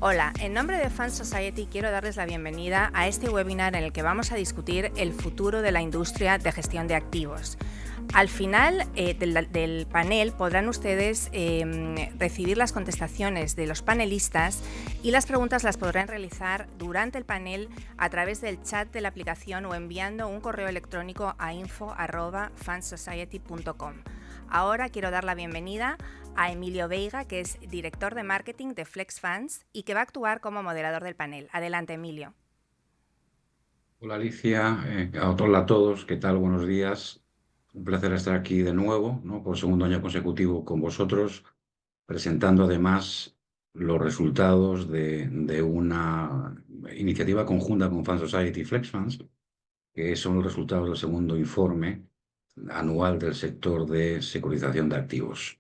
Hola, en nombre de Fund Society quiero darles la bienvenida a este webinar en el que vamos a discutir el futuro de la industria de gestión de activos. Al final del panel podrán ustedes recibir las contestaciones de los panelistas y las preguntas las podrán realizar durante el panel a través del chat de la aplicación o enviando un correo electrónico a info@fundsociety.com. Ahora quiero dar la bienvenida a Emilio Veiga, que es director de marketing de Flex Funds y que va a actuar como moderador del panel. Adelante, Emilio. Hola Alicia, hola a todos, ¿qué tal? Buenos días. Un placer estar aquí de nuevo, ¿no? Por segundo año consecutivo con vosotros, presentando además los resultados de una iniciativa conjunta con Fund Society y Flex Funds, que son los resultados del segundo informe anual del sector de securitización de activos.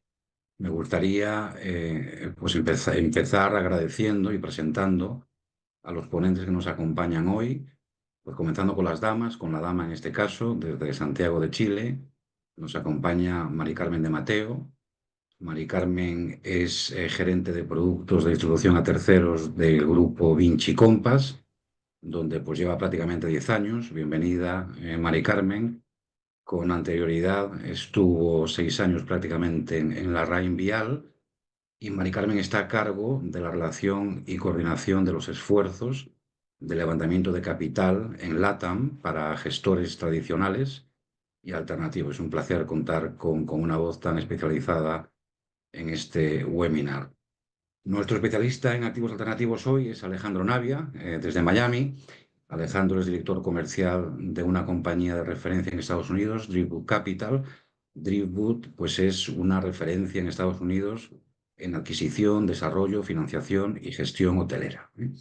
Me gustaría pues empezar agradeciendo y presentando a los ponentes que nos acompañan hoy, pues comenzando con las damas, con la dama en este caso, desde Santiago de Chile, nos acompaña Mari Carmen de Mateo. Mari Carmen es gerente de productos de distribución a terceros del grupo Vinci Compass, donde pues lleva prácticamente 10 años. Bienvenida, Mari Carmen. Con anterioridad estuvo 6 años prácticamente en la RAIN Vial, y Mari Carmen está a cargo de la relación y coordinación de los esfuerzos de levantamiento de capital en LATAM para gestores tradicionales y alternativos. Es un placer contar con una voz tan especializada en este webinar. Nuestro especialista en activos alternativos hoy es Alejandro Navia, desde Miami. Alejandro es director comercial de una compañía de referencia en Estados Unidos, Driftwood Capital. Driftwood, pues, es una referencia en Estados Unidos en adquisición, desarrollo, financiación y gestión hotelera, ¿eh?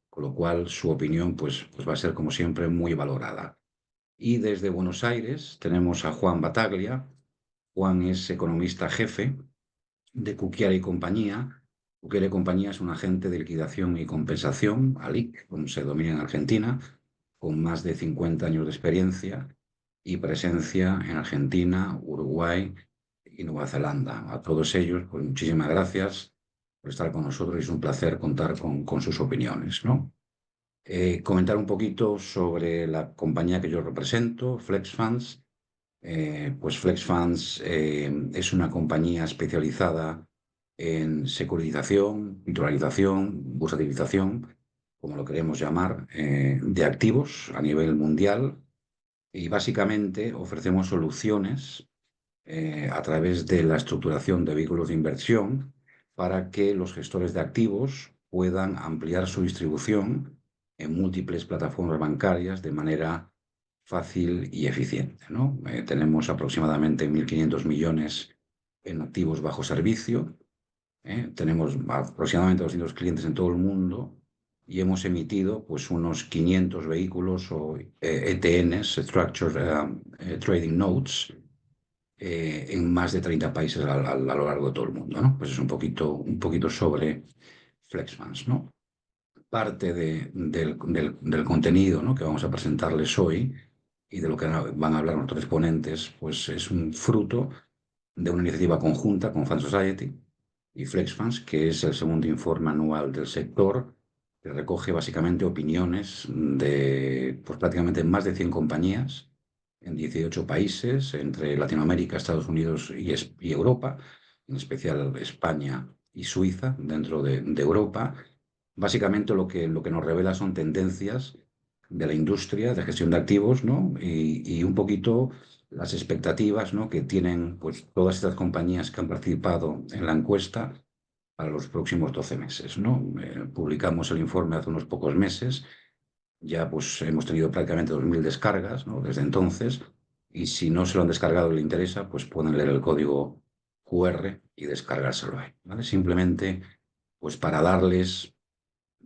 Con lo cual su opinión pues va a ser, como siempre, muy valorada. Y desde Buenos Aires tenemos a Juan Bataglia. Juan es economista jefe de Cuquiara y Compañía. Cuquiara y Compañía es un agente de liquidación y compensación, ALIC, como se denomina en Argentina, con más de 50 años de experiencia y presencia en Argentina, Uruguay y Nueva Zelanda. A todos ellos, pues muchísimas gracias por estar con nosotros y es un placer contar con sus opiniones, ¿no? Comentar un poquito sobre la compañía que yo represento, Flex Funds. Pues Flex Funds es una compañía especializada en securitización, titularización, bursatilización, como lo queremos llamar, de activos a nivel mundial, y básicamente ofrecemos soluciones a través de la estructuración de vehículos de inversión para que los gestores de activos puedan ampliar su distribución en múltiples plataformas bancarias de manera fácil y eficiente, ¿no? Tenemos aproximadamente 1.500 millones en activos bajo servicio, tenemos aproximadamente 200 clientes en todo el mundo y hemos emitido pues unos 500 vehículos o ETNs, Structured Trading Notes, en más de 30 países a lo largo de todo el mundo, ¿no? Pues es un poquito sobre FlexFunds, ¿no? Parte del contenido, ¿no?, que vamos a presentarles hoy y de lo que van a hablar nuestros ponentes, pues es un fruto de una iniciativa conjunta con Fund Society y FlexFunds, que es el segundo informe anual del sector, que recoge básicamente opiniones de pues, prácticamente más de 100 compañías en 18 países, entre Latinoamérica, Estados Unidos y Europa, en especial España y Suiza, dentro de Europa. Básicamente lo que nos revela son tendencias de la industria de gestión de activos, ¿no? Y un poquito las expectativas, ¿no?, que tienen pues, todas estas compañías que han participado en la encuesta para los próximos 12 meses, ¿no? Publicamos el informe hace unos pocos meses, ya pues hemos tenido prácticamente 2.000 descargas, ¿no?, desde entonces, y si no se lo han descargado y le interesa, pues pueden leer el código QR y descargárselo ahí, ¿vale? Simplemente pues para darles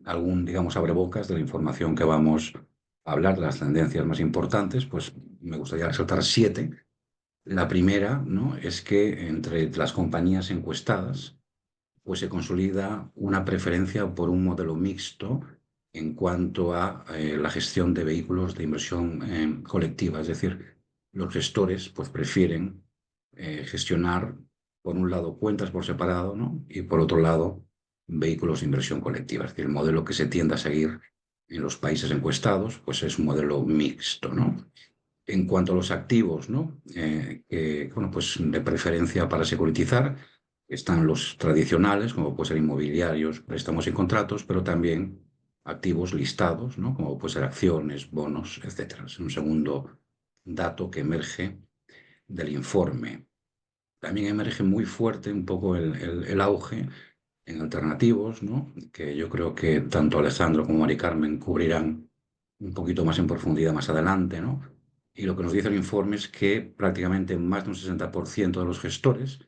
algún, digamos, abrebocas de la información que vamos a hablar, de las tendencias más importantes, pues me gustaría resaltar 7. La primera, ¿no?, es que entre las compañías encuestadas, pues se consolida una preferencia por un modelo mixto en cuanto a la gestión de vehículos de inversión colectiva. Es decir, los gestores pues prefieren gestionar, por un lado, cuentas por separado, ¿no?, y por otro lado, vehículos de inversión colectiva. Es decir, el modelo que se tiende a seguir en los países encuestados, pues es un modelo mixto, ¿no? En cuanto a los activos, ¿no? Bueno, pues de preferencia para securitizar, están los tradicionales, como pueden ser inmobiliarios, préstamos y contratos, pero también activos listados, ¿no? Como pueden ser acciones, bonos, etcétera. Es un segundo dato que emerge del informe. También emerge muy fuerte un poco el auge en alternativos, ¿no? Que yo creo que tanto Alejandro como Mari Carmen cubrirán un poquito más en profundidad más adelante, ¿no? Y lo que nos dice el informe es que prácticamente más de un 60% de los gestores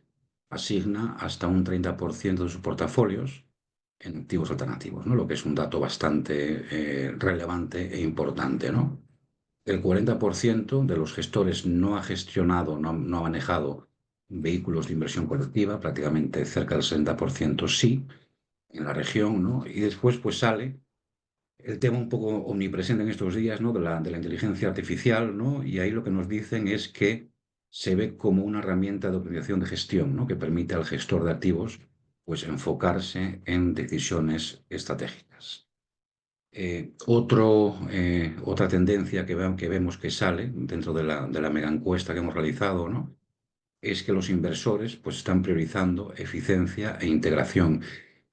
asigna hasta un 30% de sus portafolios en activos alternativos, ¿no? Lo que es un dato bastante relevante e importante, ¿no? El 40% de los gestores no ha gestionado, no ha manejado vehículos de inversión colectiva, prácticamente cerca del 60% sí, en la región, ¿no? Y después pues sale el tema un poco omnipresente en estos días, ¿no? De la inteligencia artificial, ¿no? Y ahí lo que nos dicen es que se ve como una herramienta de optimización de gestión, ¿no? Que permite al gestor de activos pues enfocarse en decisiones estratégicas. Otra tendencia que vemos que sale dentro de la mega encuesta que hemos realizado, ¿no? Es que los inversores pues, están priorizando eficiencia e integración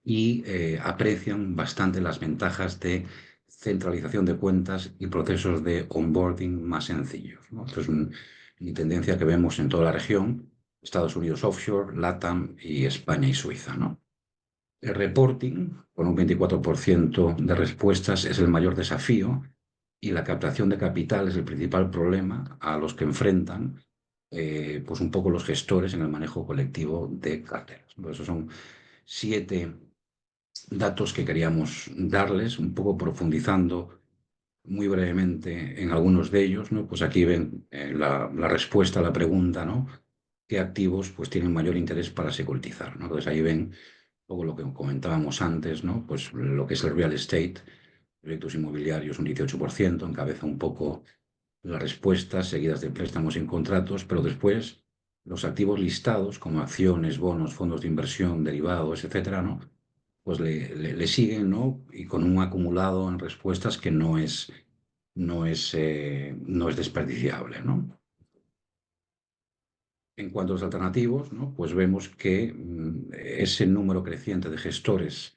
y aprecian bastante las ventajas de centralización de cuentas y procesos de onboarding más sencillos, ¿no? Esto es una tendencia que vemos en toda la región, Estados Unidos offshore, LATAM y España y Suiza, ¿no? El reporting, con un 24% de respuestas, es el mayor desafío y la captación de capital es el principal problema a los que enfrentan pues un poco los gestores en el manejo colectivo de carteras. Por eso son 7 datos que queríamos darles, un poco profundizando muy brevemente en algunos de ellos, ¿no? Pues aquí ven la respuesta a la pregunta, ¿no? ¿Qué activos pues, tienen mayor interés para securitizar, ¿no? Entonces ahí ven poco lo que comentábamos antes, ¿no? Pues lo que es el real estate, proyectos inmobiliarios un 18%, encabeza un poco las respuestas seguidas de préstamos y contratos, pero después los activos listados como acciones, bonos, fondos de inversión, derivados, etcétera, ¿no? Pues le siguen, ¿no? Y con un acumulado en respuestas que no es desperdiciable, ¿no? En cuanto a los alternativos, ¿no? Pues vemos que ese número creciente de gestores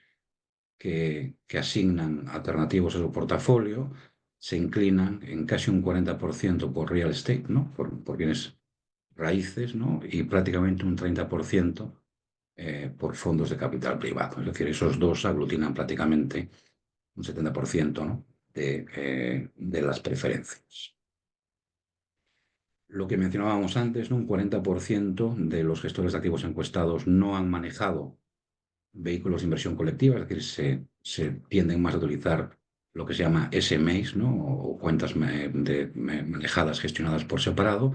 que asignan alternativos a su portafolio se inclinan en casi un 40% por real estate, ¿no? Por bienes raíces, ¿no? Y prácticamente un 30% por fondos de capital privado. Es decir, esos dos aglutinan prácticamente un 70%, ¿no? de las preferencias. Lo que mencionábamos antes, ¿no? Un 40% de los gestores de activos encuestados no han manejado vehículos de inversión colectiva, es decir, se tienden más a utilizar lo que se llama SMAs, ¿no? O cuentas manejadas, gestionadas por separado,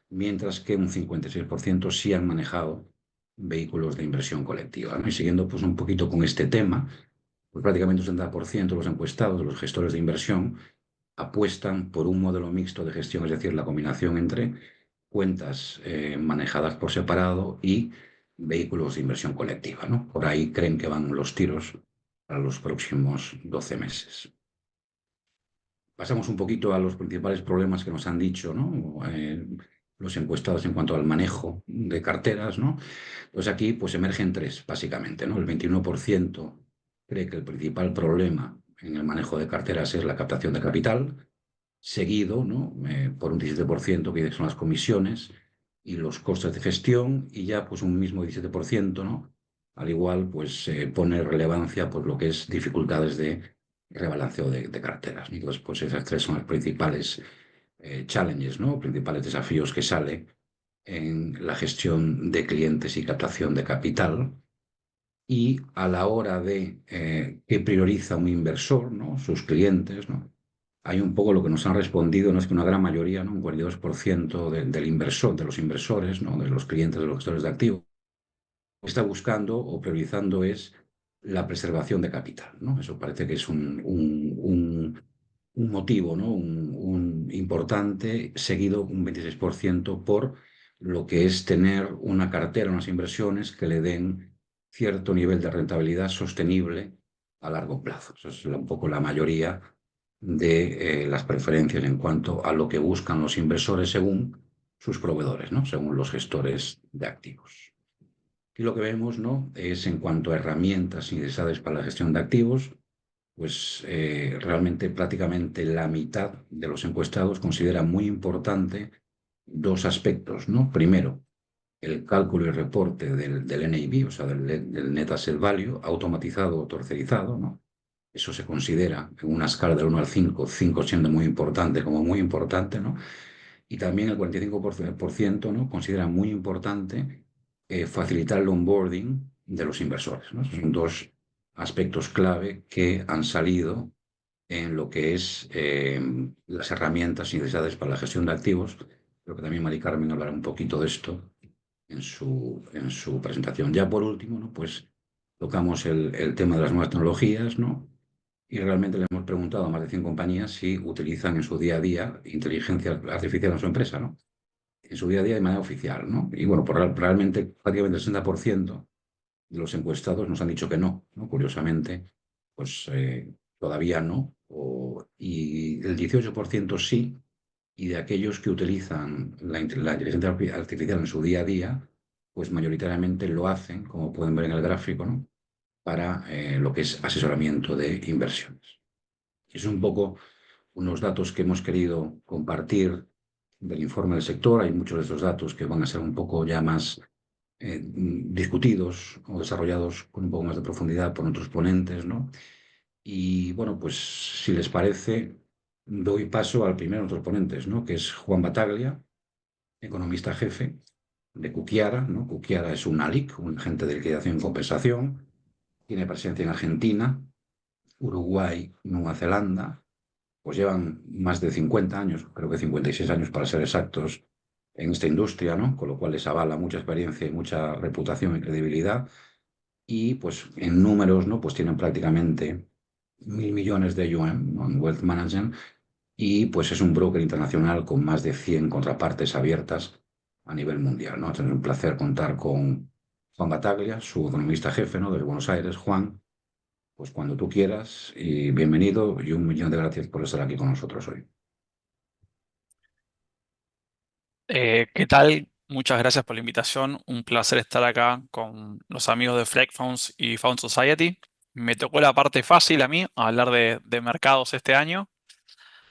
mientras que un 56% sí han manejado vehículos de inversión colectiva, ¿no? Y siguiendo pues, un poquito con este tema, pues prácticamente un 70% de los encuestados, de los gestores de inversión, apuestan por un modelo mixto de gestión, es decir, la combinación entre cuentas manejadas por separado y vehículos de inversión colectiva, ¿no? Por ahí creen que van los tiros para los próximos 12 meses. Pasamos un poquito a los principales problemas que nos han dicho, ¿no? Los encuestados en cuanto al manejo de carteras, ¿no? Pues aquí pues emergen 3, básicamente, ¿no? El 21% cree que el principal problema en el manejo de carteras es la captación de capital, seguido, ¿no? Por un 17% que son las comisiones y los costes de gestión, y ya pues un mismo 17%, ¿no? Al igual, pues pone relevancia por lo que es dificultades de rebalanceo de carteras. Y entonces, pues esas 3 son las principales challenges, ¿no? Principales desafíos que sale en la gestión de clientes y captación de capital. Y a la hora de qué prioriza un inversor, ¿no? Sus clientes, ¿no? Hay un poco lo que nos han respondido, no es que una gran mayoría, ¿no? Un 42% del inversor, de los inversores, ¿no? De los clientes, de los gestores de activos, está buscando o priorizando es la preservación de capital, ¿no? Eso parece que es un motivo, ¿no? Un importante, seguido un 26% por lo que es tener una cartera, unas inversiones que le den cierto nivel de rentabilidad sostenible a largo plazo. Esa es un poco la mayoría de las preferencias en cuanto a lo que buscan los inversores según sus proveedores, ¿no? Según los gestores de activos. Y lo que vemos, ¿no?, es en cuanto a herramientas y necesidades para la gestión de activos, pues realmente prácticamente la mitad de los encuestados considera muy importante dos aspectos, ¿no? Primero, el cálculo y reporte del NAV, o sea, del Net Asset Value, automatizado o tercerizado, ¿no? Eso se considera en una escala del 1 al 5, 5 siendo muy importante como muy importante, ¿no? Y también el 45%, ¿no?, considera muy importante facilitar el onboarding de los inversores, ¿no? Esos son dos aspectos clave que han salido en lo que es las herramientas y necesidades para la gestión de activos. Creo que también Mari Carmen hablará un poquito de esto en su presentación. Ya por último, ¿no?, pues tocamos el tema de las nuevas tecnologías, ¿no? Y realmente le hemos preguntado a más de 100 compañías si utilizan en su día a día inteligencia artificial en su empresa, ¿no? En su día a día de manera oficial, ¿no? Y bueno, pues realmente prácticamente el 60% de los encuestados nos han dicho que no, ¿no? Curiosamente, pues todavía no. Y el 18% sí, y de aquellos que utilizan la inteligencia artificial en su día a día, pues mayoritariamente lo hacen, como pueden ver en el gráfico, ¿no?, para lo que es asesoramiento de inversiones. Es un poco unos datos que hemos querido compartir del informe del sector. Hay muchos de estos datos que van a ser un poco ya más discutidos o desarrollados con un poco más de profundidad por otros ponentes, ¿no? Y bueno, pues si les parece, doy paso al primero de nuestros ponentes, ¿no?, que es Juan Bataglia, economista jefe de Cookiara, ¿no? Cookiara es un ALIC, un agente de liquidación y compensación. Tiene presencia en Argentina, Uruguay, Nueva Zelanda. Pues llevan más de 50 años, creo que 56 años para ser exactos, en esta industria, ¿no? Con lo cual les avala mucha experiencia y mucha reputación y credibilidad. Y pues en números, ¿no?, pues tienen prácticamente 1.000 millones de yuan, ¿no?, en Wealth Management, y pues es un broker internacional con más de 100 contrapartes abiertas a nivel mundial, ¿no? Es un placer contar con Juan Bataglia, su economista jefe, ¿no?, de Buenos Aires. Juan, pues cuando tú quieras, y bienvenido, y 1 millón de gracias por estar aquí con nosotros hoy. ¿Qué tal? Muchas gracias por la invitación. Un placer estar acá con los amigos de Flex Funds y Fund Society. Me tocó la parte fácil a mí, hablar de mercados este año.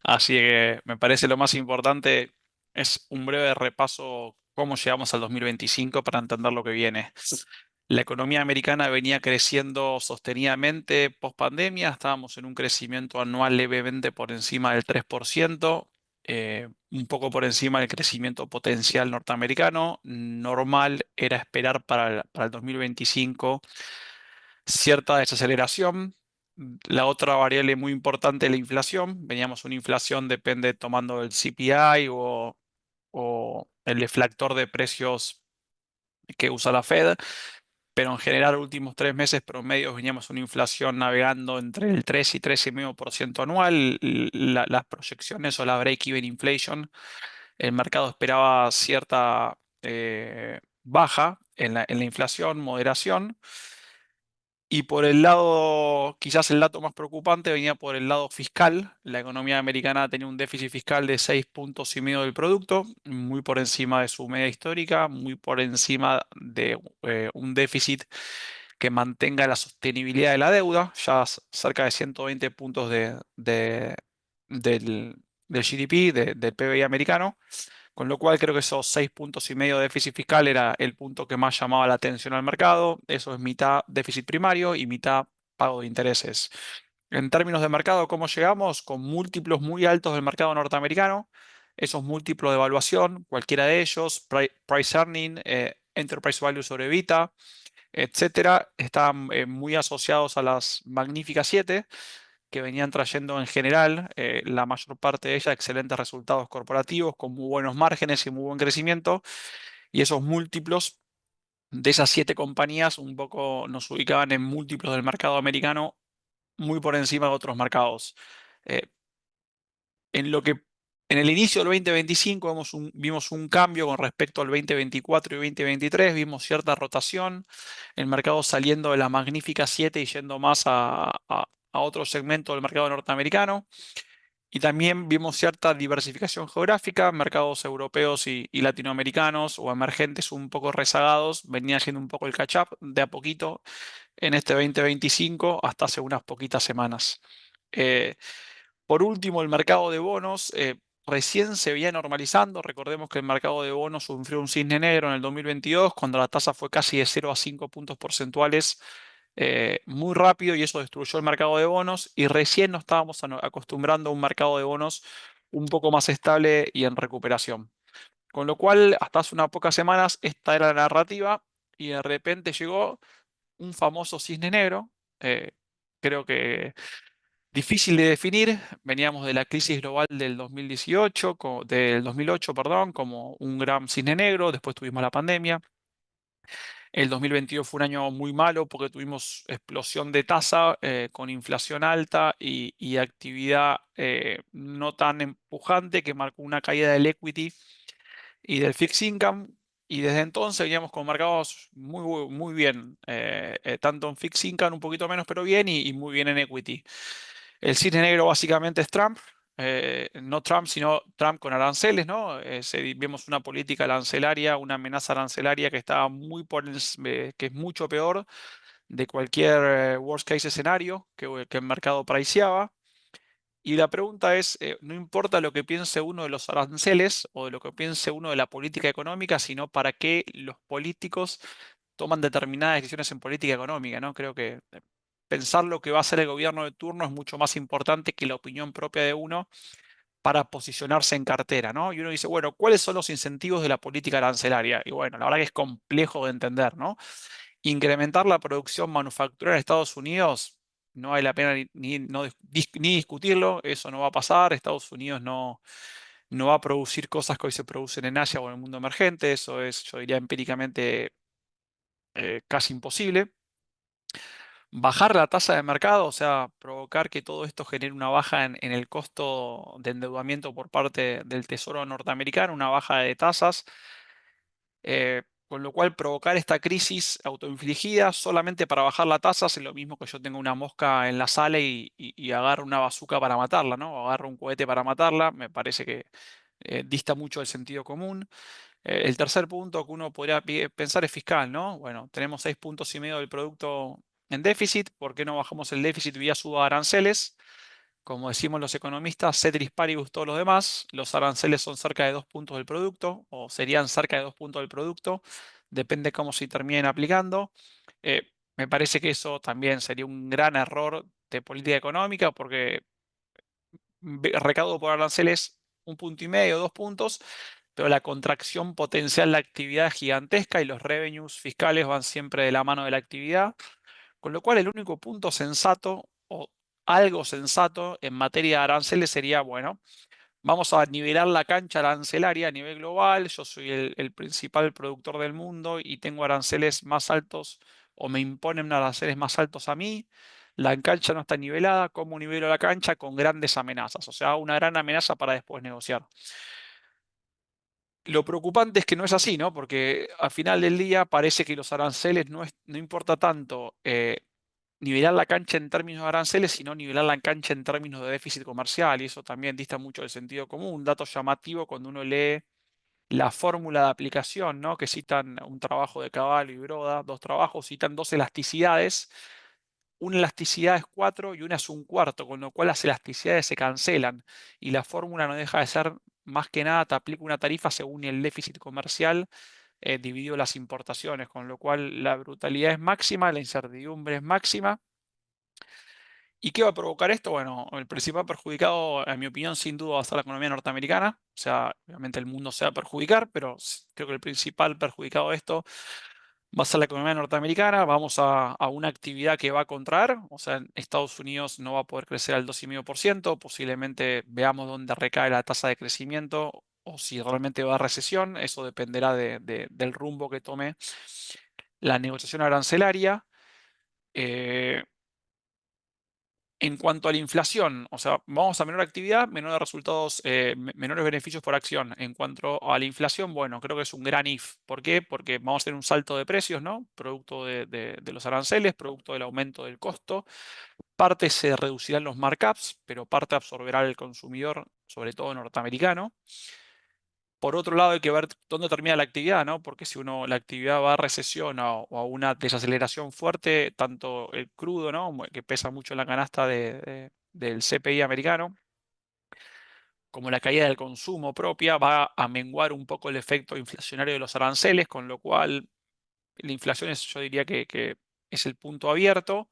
Así que me parece lo más importante es un breve repaso cómo llegamos al 2025 para entender lo que viene. La economía americana venía creciendo sostenidamente post pandemia. Estábamos en un crecimiento anual levemente por encima del 3%. Un poco por encima del crecimiento potencial norteamericano. Normal era esperar para el 2025 cierta desaceleración. La otra variable muy importante es la inflación. Veníamos una inflación, depende tomando el CPI o el deflactor de precios que usa la Fed, pero en general, últimos 3 meses promedio veníamos una inflación navegando entre el 3 y 3,5% anual. Las proyecciones o la break-even inflation, el mercado esperaba cierta baja en la inflación, moderación. Y por el lado, quizás el dato más preocupante venía por el lado fiscal. La economía americana tenía un déficit fiscal de 6,5 puntos del producto, muy por encima de su media histórica, muy por encima de un déficit que mantenga la sostenibilidad de la deuda, ya cerca de 120 puntos del GDP, del PBI americano. Con lo cual creo que esos 6,5 puntos de déficit fiscal era el punto que más llamaba la atención al mercado. Eso es mitad déficit primario y mitad pago de intereses. En términos de mercado, ¿cómo llegamos? Con múltiplos muy altos del mercado norteamericano. Esos múltiplos de evaluación, cualquiera de ellos, price earning, enterprise value sobre EBITDA, etcétera, están muy asociados a las magníficas 7, que venían trayendo en general, la mayor parte de ellas, excelentes resultados corporativos con muy buenos márgenes y muy buen crecimiento. Y esos múltiplos de esas 7 compañías un poco nos ubicaban en múltiplos del mercado americano muy por encima de otros mercados. Eh, en lo que En el inicio del 2025 vimos un cambio con respecto al 2024 y 2023, vimos cierta rotación, el mercado saliendo de la Magnífica 7 y yendo más a otro segmento del mercado norteamericano. Y también vimos cierta diversificación geográfica, mercados europeos y latinoamericanos o emergentes un poco rezagados, venía haciendo un poco el catch-up de a poquito en este 2025 hasta hace unas poquitas semanas. Eh, por último, el mercado de bonos recién se veía normalizando. Recordemos que el mercado de bonos sufrió un cisne negro en el 2022, cuando la tasa fue casi de 0 a 5 puntos porcentuales muy rápido, y eso destruyó el mercado de bonos, y recién nos estábamos acostumbrando a un mercado de bonos un poco más estable y en recuperación. Con lo cual, hasta hace unas pocas semanas, esta era la narrativa y de repente llegó un famoso cisne negro. Creo que difícil de definir. Veníamos de la crisis global del 2018, del 2008, perdón, como un gran cisne negro. Después tuvimos la pandemia. El 2022 fue un año muy malo porque tuvimos explosión de tasa con inflación alta y actividad no tan empujante, que marcó una caída del equity y del fixed income. Y desde entonces veníamos con mercados muy bien, tanto en fixed income un poquito menos, pero bien, y muy bien en equity. El cisne negro básicamente es Trump, no Trump, sino Trump con aranceles, ¿no? Vemos una política arancelaria, una amenaza arancelaria que está que es mucho peor de cualquier worst case escenario que el mercado priceaba. Y la pregunta es, no importa lo que piense uno de los aranceles o de lo que piense uno de la política económica, sino para qué los políticos toman determinadas decisiones en política económica, ¿no? Creo que pensar lo que va a hacer el gobierno de turno es mucho más importante que la opinión propia de uno para posicionarse en cartera, ¿no? Y uno dice, bueno, ¿cuáles son los incentivos de la política arancelaria? Y bueno, la verdad que es complejo de entender, ¿no? Incrementar la producción manufacturera en Estados Unidos, no vale la pena ni discutirlo, eso no va a pasar. Estados Unidos no va a producir cosas que hoy se producen en Asia o en el mundo emergente, eso es, yo diría, empíricamente casi imposible. Bajar la tasa de mercado, o sea, provocar que todo esto genere una baja en el costo de endeudamiento por parte del Tesoro norteamericano, una baja de tasas, con lo cual provocar esta crisis autoinfligida solamente para bajar la tasa es lo mismo que yo tenga una mosca en la sala y agarro una bazuca para matarla, ¿no? O agarro un cohete para matarla. Me parece que dista mucho del sentido común. El tercer punto que uno podría pensar es fiscal, ¿no? Bueno, tenemos 6,5 puntos del producto en déficit. ¿Por qué no bajamos el déficit vía suba de aranceles? Como decimos los economistas, ceteris paribus todos los demás, los aranceles son cerca de 2 puntos del producto, o serían cerca de 2 puntos del producto, depende cómo se terminen aplicando. Me parece que eso también sería un gran error de política económica, porque recaudo por aranceles 1,5 puntos, 2 puntos, pero la contracción potencial de la actividad es gigantesca y los revenues fiscales van siempre de la mano de la actividad. Con lo cual, el único punto sensato o algo sensato en materia de aranceles sería, bueno, vamos a nivelar la cancha arancelaria a nivel global. Yo soy el principal productor del mundo y tengo aranceles más altos, o me imponen aranceles más altos a mí. La cancha no está nivelada. ¿Cómo nivelo la cancha? Con grandes amenazas, o sea, una gran amenaza para después negociar. Lo preocupante es que no es así, ¿no? Porque al final del día parece que los aranceles no importa tanto nivelar la cancha en términos de aranceles, sino nivelar la cancha en términos de déficit comercial, y eso también dista mucho del sentido común. Un dato llamativo cuando uno lee la fórmula de aplicación, ¿no? Que citan un trabajo de Cavallo y Broda, dos trabajos, citan dos elasticidades. Una elasticidad es 4 y una es un cuarto, con lo cual las elasticidades se cancelan y la fórmula no deja de ser más que nada, te aplica una tarifa según el déficit comercial dividido las importaciones, con lo cual la brutalidad es máxima, la incertidumbre es máxima. ¿Y qué va a provocar esto? Bueno, el principal perjudicado, en mi opinión, sin duda va a ser la economía norteamericana. O sea, obviamente el mundo se va a perjudicar, pero creo que el principal perjudicado de esto va a ser la economía norteamericana. Vamos a una actividad que va a contraer. O sea, en Estados Unidos no va a poder crecer al 2,5%. Posiblemente veamos dónde recae la tasa de crecimiento o si realmente va a recesión. Eso dependerá del rumbo que tome la negociación arancelaria. Eh, En cuanto a la inflación, o sea, vamos a menor actividad, menores resultados, menores beneficios por acción. En cuanto a la inflación, bueno, creo que es un gran if. ¿Por qué? Porque vamos a tener un salto de precios, ¿no? Producto de los aranceles, producto del aumento del costo. Parte se reducirán los markups, pero parte absorberá el consumidor, sobre todo norteamericano. Por otro lado, hay que ver dónde termina la actividad, ¿no? Porque si la actividad va a recesión o a una desaceleración fuerte, tanto el crudo, ¿no? Que pesa mucho en la canasta del CPI americano, como la caída del consumo propia, va a menguar un poco el efecto inflacionario de los aranceles, con lo cual la inflación yo diría que es el punto abierto,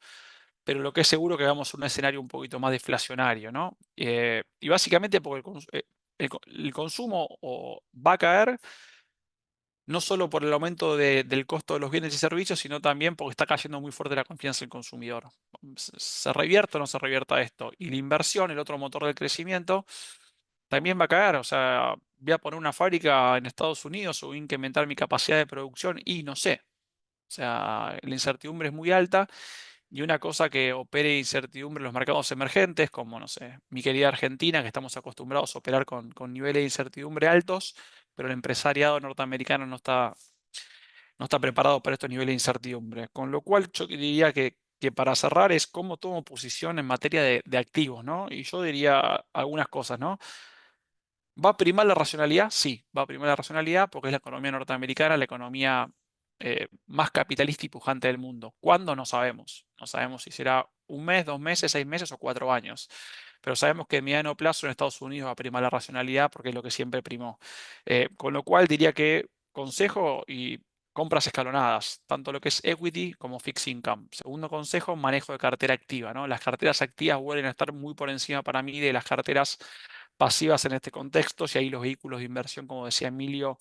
pero lo que es seguro que vamos a un escenario un poquito más deflacionario, ¿no? Y básicamente porque el consumo va a caer no solo por el aumento del costo de los bienes y servicios, sino también porque está cayendo muy fuerte la confianza del consumidor. ¿Se revierta o no se revierta esto? Y la inversión, el otro motor del crecimiento, también va a caer. O sea, voy a poner una fábrica en Estados Unidos o voy a incrementar mi capacidad de producción y no sé. O sea, la incertidumbre es muy alta y una cosa que opere incertidumbre en los mercados emergentes, como, no sé, mi querida Argentina, que estamos acostumbrados a operar con niveles de incertidumbre altos, pero el empresariado norteamericano no está preparado para estos niveles de incertidumbre. Con lo cual yo diría que para cerrar es cómo tomo posición en materia de activos, ¿no? Y yo diría algunas cosas, ¿no? ¿Va a primar la racionalidad? Sí, va a primar la racionalidad porque es la economía norteamericana, la economía más capitalista y pujante del mundo. ¿Cuándo? No sabemos. No sabemos si será un mes, 2 meses, 6 meses o 4 años. Pero sabemos que en mediano plazo en Estados Unidos va a primar la racionalidad porque es lo que siempre primó. Con lo cual diría que consejo y compras escalonadas, tanto lo que es equity como fixed income. Segundo consejo, manejo de cartera activa, ¿no? Las carteras activas vuelven a estar muy por encima para mí de las carteras pasivas en este contexto, y ahí los vehículos de inversión, como decía Emilio,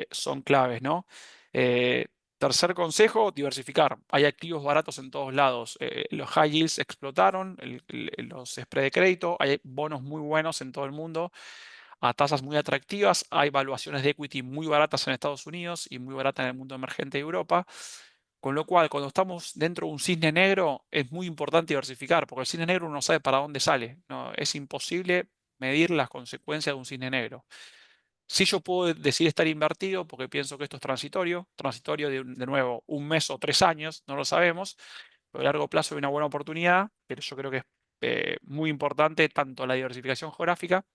son claves, ¿no? Eh, Tercer consejo, diversificar. Hay activos baratos en todos lados. Los high yields explotaron, los spread de crédito, hay bonos muy buenos en todo el mundo, a tasas muy atractivas, hay valuaciones de equity muy baratas en Estados Unidos y muy baratas en el mundo emergente de Europa. Con lo cual, cuando estamos dentro de un cisne negro, es muy importante diversificar, porque el cisne negro uno no sabe para dónde sale, ¿no? Es imposible medir las consecuencias de un cisne negro. Sí, yo puedo decir estar invertido porque pienso que esto es transitorio de nuevo, un mes o 3 años, no lo sabemos, pero a largo plazo hay una buena oportunidad, pero yo creo que es muy importante tanto la diversificación geográfica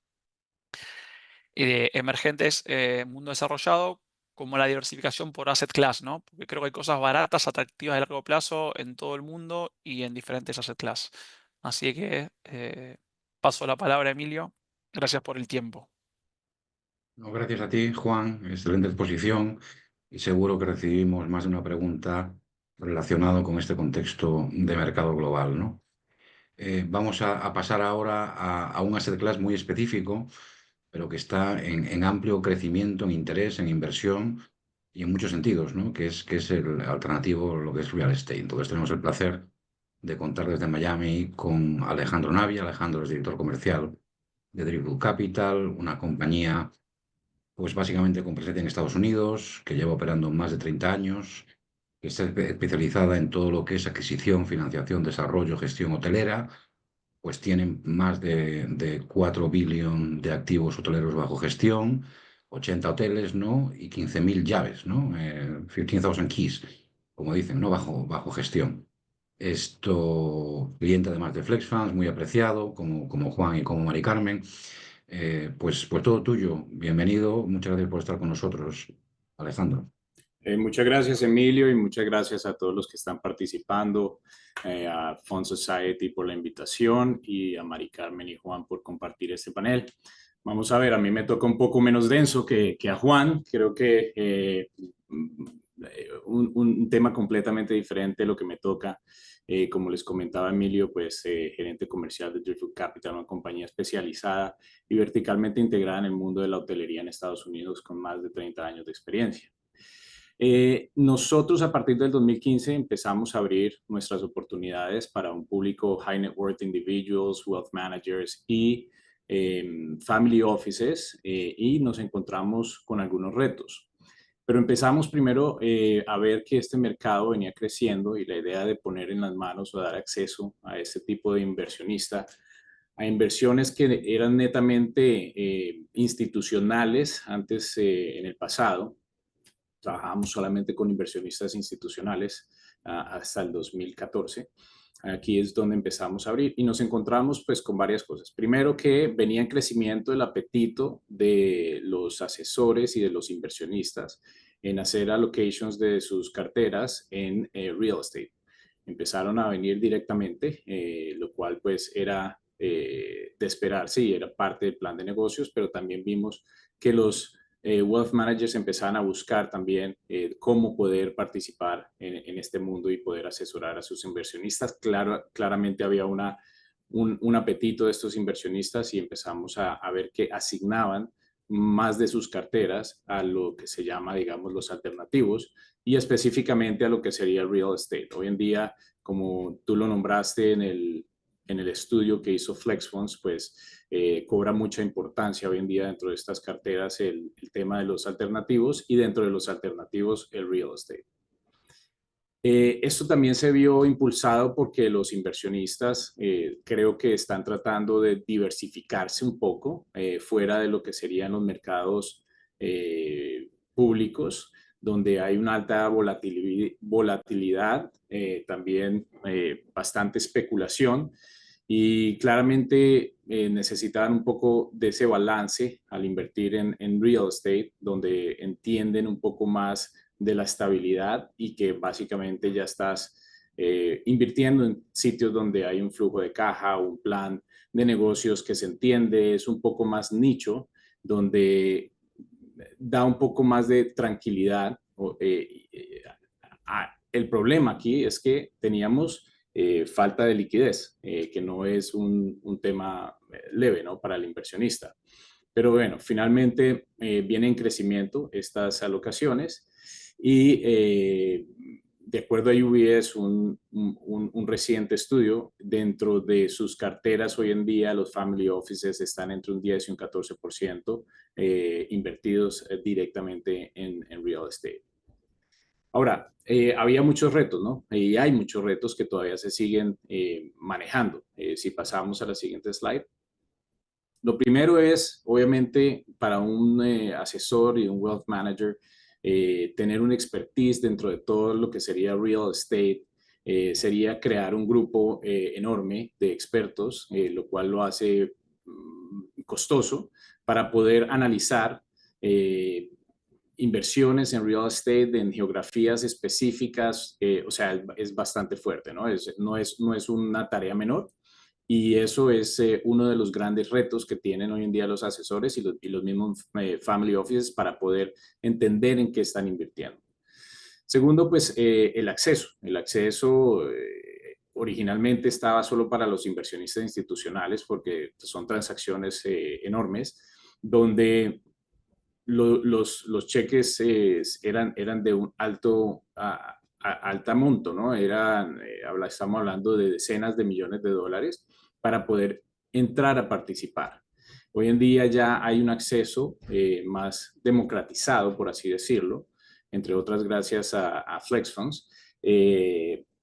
y de emergentes, mundo desarrollado, como la diversificación por asset class, ¿no? Porque creo que hay cosas baratas, atractivas de largo plazo en todo el mundo y en diferentes asset class. Así que paso la palabra a Emilio. Gracias por el tiempo. No, gracias a ti, Juan. Excelente exposición y seguro que recibimos más de una pregunta relacionada con este contexto de mercado global, ¿no? Vamos a pasar ahora a un asset class muy específico, pero que está en amplio crecimiento, en interés, en inversión y en muchos sentidos, ¿no? Que es el alternativo, lo que es real estate. Entonces tenemos el placer de contar desde Miami con Alejandro Navia. Alejandro es director comercial de Dribble Capital, una compañía pues básicamente con presencia en Estados Unidos, que lleva operando más de 30 años, que está especializada en todo lo que es adquisición, financiación, desarrollo, gestión hotelera, pues tienen más de 4 billones de activos hoteleros bajo gestión, 80 hoteles, ¿no? Y 15.000 llaves, ¿no? 15,000 keys, como dicen, ¿no? Bajo gestión. Esto, cliente además de FlexFunds, muy apreciado, como Juan y como Mari Carmen. Pues todo tuyo. Bienvenido. Muchas gracias por estar con nosotros, Alejandro. Muchas gracias, Emilio, y muchas gracias a todos los que están participando, a Fund Society por la invitación y a Mari Carmen y Juan por compartir este panel. Vamos a ver, a mí me toca un poco menos denso que a Juan. Creo que un tema completamente diferente lo que me toca. Como les comentaba Emilio, pues gerente comercial de Driftwood Capital, una compañía especializada y verticalmente integrada en el mundo de la hotelería en Estados Unidos con más de 30 años de experiencia. Nosotros a partir del 2015 empezamos a abrir nuestras oportunidades para un público high net worth individuals, wealth managers y family offices, y nos encontramos con algunos retos. Pero empezamos primero a ver que este mercado venía creciendo y la idea de poner en las manos o dar acceso a este tipo de inversionista, a inversiones que eran netamente institucionales antes en el pasado. Trabajábamos solamente con inversionistas institucionales hasta el 2014. Aquí es donde empezamos a abrir y nos encontramos pues con varias cosas. Primero que venía en crecimiento el apetito de los asesores y de los inversionistas en hacer allocations de sus carteras en real estate. Empezaron a venir directamente, lo cual pues era de esperarse y era parte del plan de negocios, pero también vimos que los wealth managers empezaban a buscar también cómo poder participar en este mundo y poder asesorar a sus inversionistas. Claramente había un apetito de estos inversionistas y empezamos a ver que asignaban más de sus carteras a lo que se llama, digamos, los alternativos y específicamente a lo que sería real estate. Hoy en día, como tú lo nombraste en el estudio que hizo FlexFunds, pues cobra mucha importancia hoy en día dentro de estas carteras el tema de los alternativos y dentro de los alternativos el real estate. Esto también se vio impulsado porque los inversionistas creo que están tratando de diversificarse un poco fuera de lo que serían los mercados públicos, donde hay una alta volatilidad, también bastante especulación y claramente necesitaban un poco de ese balance al invertir en real estate, donde entienden un poco más de la estabilidad y que básicamente ya estás invirtiendo en sitios donde hay un flujo de caja, un plan de negocios que se entiende, es un poco más nicho, donde da un poco más de tranquilidad. El problema aquí es que teníamos falta de liquidez, que no es un tema leve, ¿no?, para el inversionista. Pero bueno, finalmente vienen en crecimiento estas alocaciones y de acuerdo a UBS, un reciente estudio, dentro de sus carteras hoy en día los family offices están entre un 10 y un 14% invertidos directamente en real estate. Ahora, había muchos retos, ¿no? Y hay muchos retos que todavía se siguen manejando. Si pasamos a la siguiente slide. Lo primero es, obviamente, para un asesor y un wealth manager, tener una expertise dentro de todo lo que sería real estate, sería crear un grupo enorme de expertos, lo cual lo hace costoso para poder analizar inversiones en real estate en geografías específicas. O sea, es bastante fuerte, ¿no? No es una tarea menor. Y eso es uno de los grandes retos que tienen hoy en día los asesores y los mismos family offices para poder entender en qué están invirtiendo. Segundo, pues el acceso. El acceso originalmente estaba solo para los inversionistas institucionales porque son transacciones enormes donde los cheques eran de un alta monto, ¿no? Estamos hablando de decenas de millones de dólares para poder entrar a participar. Hoy en día ya hay un acceso más democratizado, por así decirlo, entre otras gracias a FlexFunds,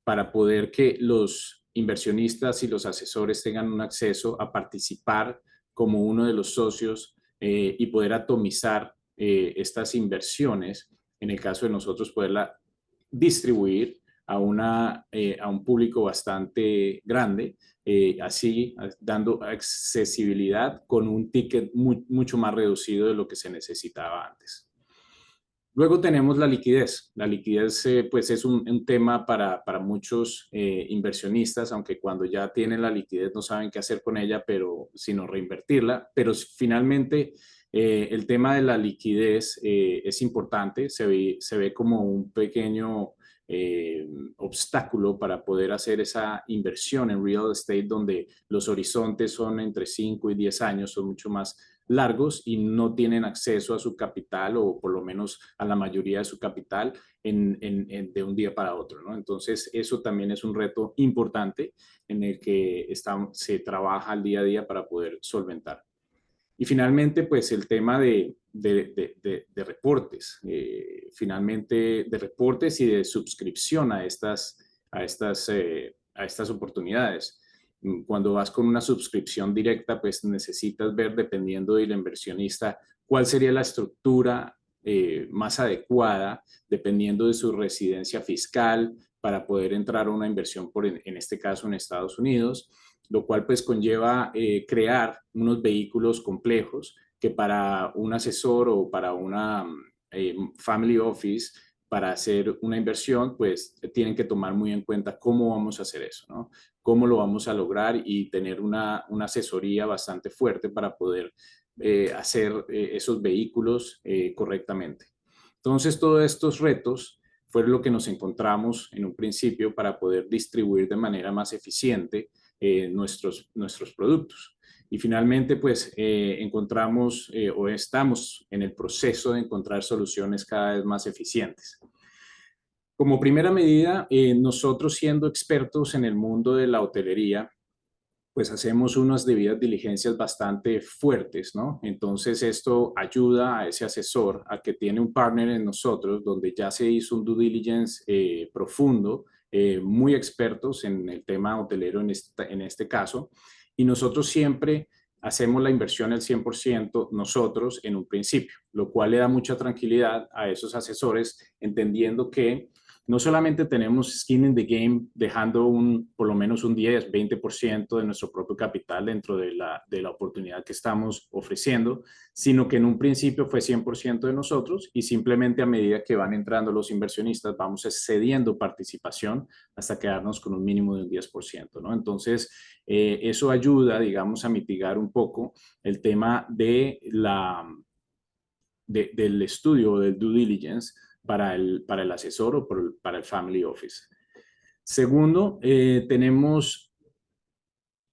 para poder que los inversionistas y los asesores tengan un acceso a participar como uno de los socios y poder atomizar estas inversiones, en el caso de nosotros poderla distribuir a un público bastante grande, así dando accesibilidad con un ticket mucho más reducido de lo que se necesitaba antes. Luego tenemos la liquidez. La liquidez pues es un tema para muchos inversionistas, aunque cuando ya tienen la liquidez no saben qué hacer con ella, sino reinvertirla. Pero finalmente el tema de la liquidez es importante, se ve como un pequeño obstáculo para poder hacer esa inversión en real estate donde los horizontes son entre 5 y 10 años, son mucho más largos y no tienen acceso a su capital o por lo menos a la mayoría de su capital de un día para otro, ¿no? Entonces eso también es un reto importante en el que se trabaja al día a día para poder solventar. Y finalmente, pues el tema de reportes, finalmente de reportes y de suscripción a estas oportunidades. Cuando vas con una suscripción directa, pues necesitas ver, dependiendo del inversionista, cuál sería la estructura más adecuada, dependiendo de su residencia fiscal, para poder entrar a una inversión, en este caso en Estados Unidos, lo cual pues conlleva crear unos vehículos complejos que para un asesor o para una family office, para hacer una inversión, pues tienen que tomar muy en cuenta cómo vamos a hacer eso, ¿no? Cómo lo vamos a lograr y tener una asesoría bastante fuerte para poder hacer esos vehículos correctamente. Entonces, todos estos retos fue lo que nos encontramos en un principio para poder distribuir de manera más eficiente nuestros productos. Y finalmente, pues encontramos o estamos en el proceso de encontrar soluciones cada vez más eficientes. Como primera medida, nosotros siendo expertos en el mundo de la hotelería, pues hacemos unas debidas diligencias bastante fuertes, ¿no? Entonces esto ayuda a ese asesor a que tiene un partner en nosotros donde ya se hizo un due diligence profundo, muy expertos en el tema hotelero en este caso, y nosotros siempre hacemos la inversión al 100% nosotros en un principio, lo cual le da mucha tranquilidad a esos asesores, entendiendo que no solamente tenemos skin in the game, dejando por lo menos un 10, 20% de nuestro propio capital dentro de la oportunidad que estamos ofreciendo, sino que en un principio fue 100% de nosotros y simplemente a medida que van entrando los inversionistas vamos cediendo participación hasta quedarnos con un mínimo de un 10%, ¿no? Entonces, eso ayuda, digamos, a mitigar un poco el tema del estudio, del due diligence, para el asesor o para el family office. Segundo, tenemos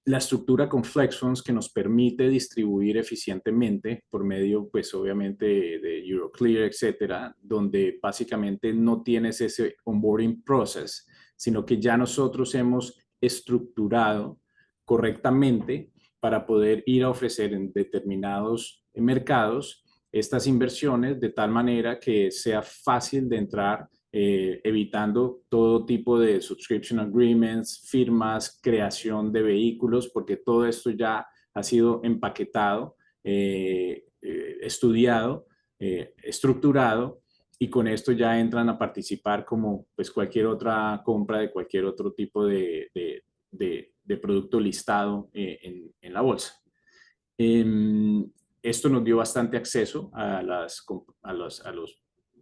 la estructura con FlexFunds que nos permite distribuir eficientemente por medio, pues obviamente, de Euroclear, etcétera, donde básicamente no tienes ese onboarding process, sino que ya nosotros hemos estructurado correctamente para poder ir a ofrecer en determinados mercados estas inversiones de tal manera que sea fácil de entrar, evitando todo tipo de subscription agreements, firmas, creación de vehículos, porque todo esto ya ha sido empaquetado, estudiado, estructurado, y con esto ya entran a participar como pues cualquier otra compra de cualquier otro tipo de producto listado en la bolsa. Esto nos dio bastante acceso a las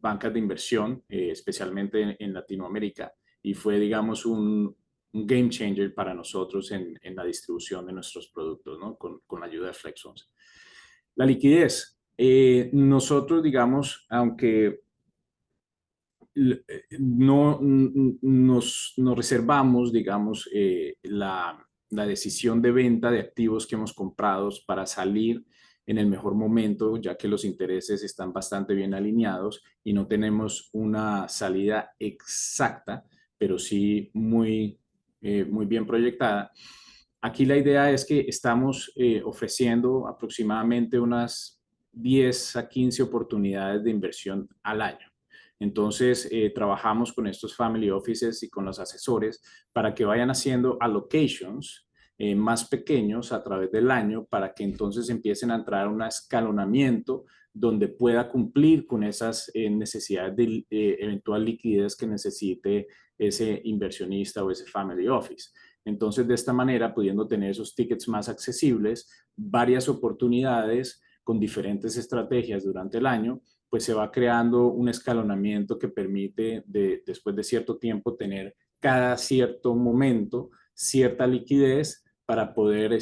bancas de inversión, especialmente en Latinoamérica, y fue, digamos, un game changer para nosotros en la distribución de nuestros productos, ¿no? Con la ayuda de FlexFunds. La liquidez. Nosotros, digamos, aunque no nos reservamos, digamos, la decisión de venta de activos que hemos comprado para salir en el mejor momento, ya que los intereses están bastante bien alineados y no tenemos una salida exacta, pero sí muy bien proyectada. Aquí la idea es que estamos ofreciendo aproximadamente unas 10 a 15 oportunidades de inversión al año. Entonces, trabajamos con estos family offices y con los asesores para que vayan haciendo allocations más pequeños a través del año, para que entonces empiecen a entrar a un escalonamiento donde pueda cumplir con esas necesidades de eventual liquidez que necesite ese inversionista o ese family office. Entonces, de esta manera, pudiendo tener esos tickets más accesibles, varias oportunidades con diferentes estrategias durante el año, pues se va creando un escalonamiento que permite, después de cierto tiempo, tener cada cierto momento cierta liquidez para poder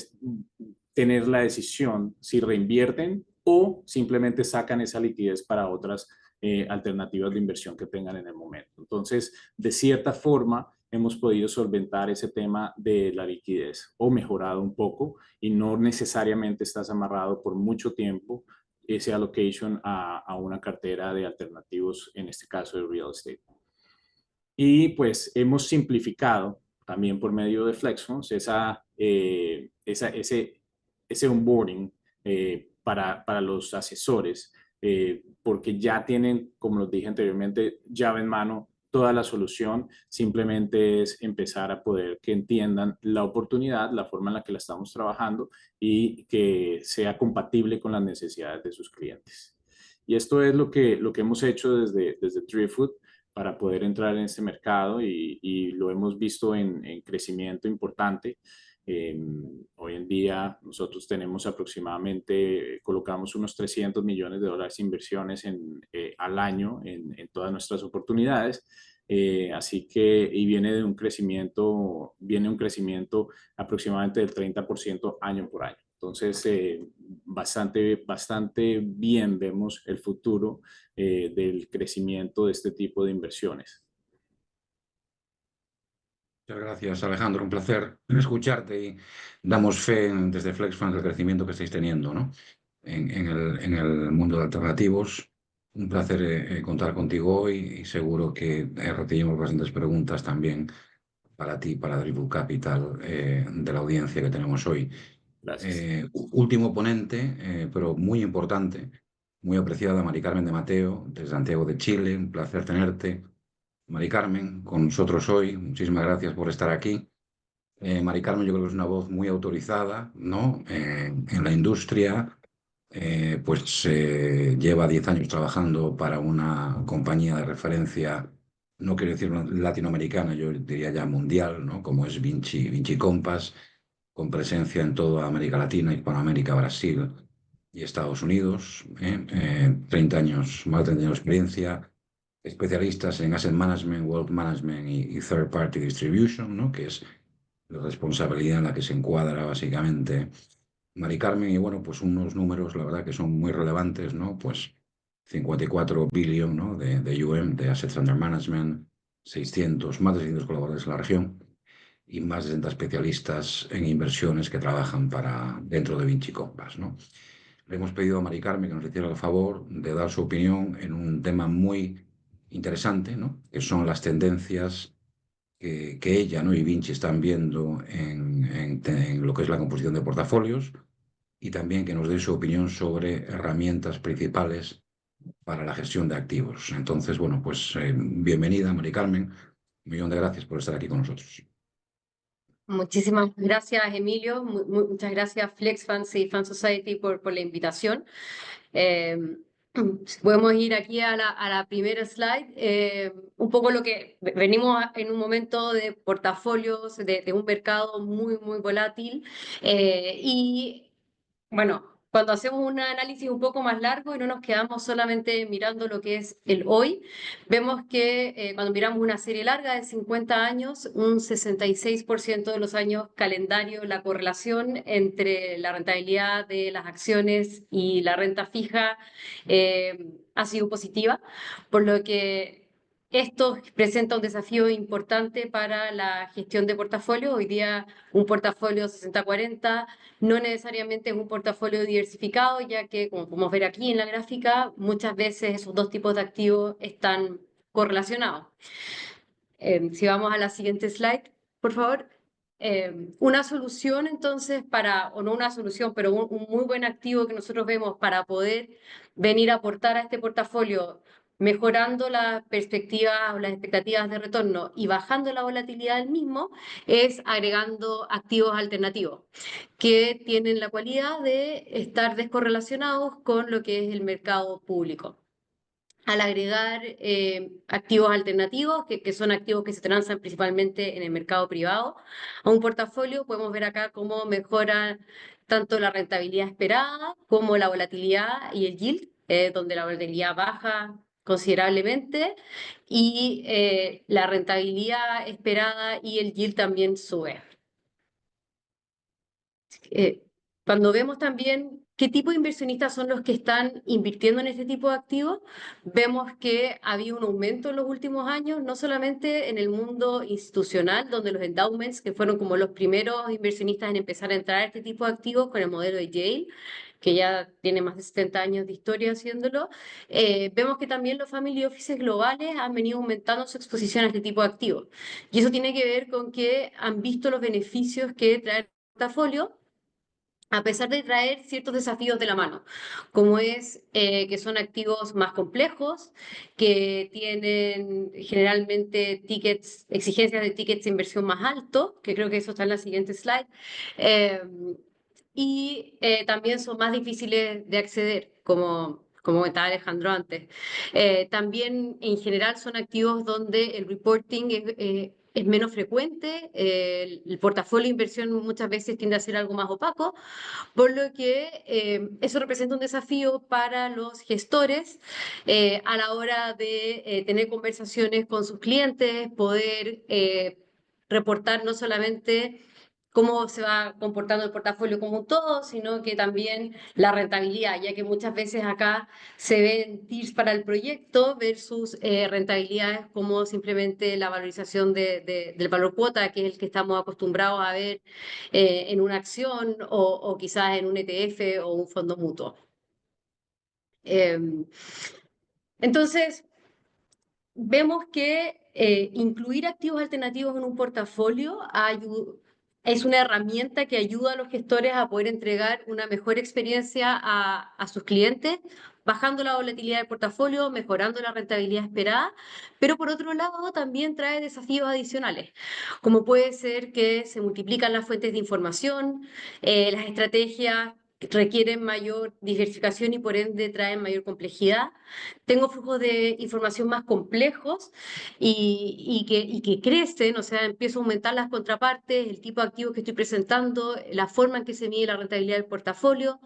tener la decisión si reinvierten o simplemente sacan esa liquidez para otras alternativas de inversión que tengan en el momento. Entonces, de cierta forma, hemos podido solventar ese tema de la liquidez o mejorado un poco, y no necesariamente estás amarrado por mucho tiempo ese allocation a una cartera de alternativos, en este caso de real estate. Y pues hemos simplificado también por medio de FlexFunds ese onboarding para los asesores, porque ya tienen, como los dije anteriormente, llave en mano toda la solución. Simplemente es empezar a poder que entiendan la oportunidad, la forma en la que la estamos trabajando y que sea compatible con las necesidades de sus clientes. Y esto es lo que hemos hecho desde Driftwood para poder entrar en este mercado y lo hemos visto en crecimiento importante. Hoy en día nosotros tenemos aproximadamente, colocamos unos $300 millones de inversiones al año en todas nuestras oportunidades. Así que, y viene un crecimiento aproximadamente del 30% año por año. Entonces, bastante bien vemos el futuro del crecimiento de este tipo de inversiones. Muchas gracias, Alejandro. Un placer escucharte y damos fe desde FlexFunds del crecimiento que estáis teniendo, ¿no? en el mundo de alternativos. Un placer contar contigo hoy y seguro que recibimos bastantes preguntas también para ti, para Driftwood Capital, de la audiencia que tenemos hoy. Gracias. Último ponente, pero muy importante, muy apreciada, Mari Carmen de Mateo, desde Santiago de Chile. Un placer tenerte, Mari Carmen, con nosotros hoy. Muchísimas gracias por estar aquí. Mari Carmen, yo creo que es una voz muy autorizada, ¿no? En la industria. Lleva 10 años trabajando para una compañía de referencia, no quiero decir latinoamericana, yo diría ya mundial, ¿no? Como es Vinci Compass, con presencia en toda América Latina, Hispanoamérica, Brasil y Estados Unidos. 30 años, más de 30 años de experiencia, especialistas en Asset Management, Wealth Management y Third Party Distribution, ¿no? Que es la responsabilidad en la que se encuadra básicamente Mari Carmen. Y bueno, pues unos números, la verdad, que son muy relevantes, ¿no? Pues 54 billion, ¿no? de de Assets Under Management, más de 600 colaboradores en la región y más de 60 especialistas en inversiones que trabajan dentro de Vinci Compass, ¿no? Le hemos pedido a Mari Carmen que nos hiciera el favor de dar su opinión en un tema muy interesante, ¿no? Que son las tendencias que ella, ¿no? y Vinci están viendo en lo que es la composición de portafolios, y también que nos dé su opinión sobre herramientas principales para la gestión de activos. Entonces, bueno, pues bienvenida, Mari Carmen. Un millón de gracias por estar aquí con nosotros. Muchísimas gracias, Emilio. Muchas gracias, FlexFunds y Fund Society por la invitación. Podemos ir aquí a la primera slide. Un poco lo que venimos en un momento de portafolios, de un mercado muy volátil. Y bueno, cuando hacemos un análisis un poco más largo y no nos quedamos solamente mirando lo que es el hoy, vemos que cuando miramos una serie larga de 50 años, un 66% de los años calendario, la correlación entre la rentabilidad de las acciones y la renta fija ha sido positiva, por lo que esto presenta un desafío importante para la gestión de portafolio. Hoy día un portafolio 60-40 no necesariamente es un portafolio diversificado, ya que, como podemos ver aquí en la gráfica, muchas veces esos dos tipos de activos están correlacionados. Si vamos a la siguiente slide, por favor. Una solución, entonces, o no una solución, pero un muy buen activo que nosotros vemos para poder venir a aportar a este portafolio, mejorando las perspectivas o las expectativas de retorno y bajando la volatilidad del mismo, es agregando activos alternativos que tienen la cualidad de estar descorrelacionados con lo que es el mercado público. Al agregar activos alternativos, que son activos que se transan principalmente en el mercado privado, a un portafolio, podemos ver acá cómo mejora tanto la rentabilidad esperada como la volatilidad y el yield, donde la volatilidad baja considerablemente y la rentabilidad esperada y el yield también sube. Cuando vemos también qué tipo de inversionistas son los que están invirtiendo en este tipo de activos, vemos que ha habido un aumento en los últimos años, no solamente en el mundo institucional, donde los endowments, que fueron como los primeros inversionistas en empezar a entrar a este tipo de activos con el modelo de Yale, que ya tiene más de 70 años de historia haciéndolo, vemos que también los family offices globales han venido aumentando su exposición a este tipo de activos. Y eso tiene que ver con que han visto los beneficios que trae el portafolio a pesar de traer ciertos desafíos de la mano, como es que son activos más complejos, que tienen generalmente tickets, exigencias de tickets de inversión más altos, que creo que eso está en la siguiente slide, eh, y también son más difíciles de acceder, como comentaba Alejandro antes. También en general son activos donde el reporting es menos frecuente, el portafolio de inversión muchas veces tiende a ser algo más opaco, por lo que eso representa un desafío para los gestores a la hora de tener conversaciones con sus clientes, poder reportar no solamente cómo se va comportando el portafolio como un todo, sino que también la rentabilidad, ya que muchas veces acá se ven TIRs para el proyecto versus rentabilidades como simplemente la valorización del valor cuota, que es el que estamos acostumbrados a ver en una acción o quizás en un ETF o un fondo mutuo. Entonces, vemos que incluir activos alternativos en un portafolio es una herramienta que ayuda a los gestores a poder entregar una mejor experiencia a sus clientes, bajando la volatilidad del portafolio, mejorando la rentabilidad esperada, pero por otro lado también trae desafíos adicionales, como puede ser que se multiplican las fuentes de información, las estrategias requieren mayor diversificación y por ende traen mayor complejidad. Tengo flujos de información más complejos y que crecen, o sea, empiezo a aumentar las contrapartes, el tipo de activos que estoy presentando, la forma en que se mide la rentabilidad del portafolio.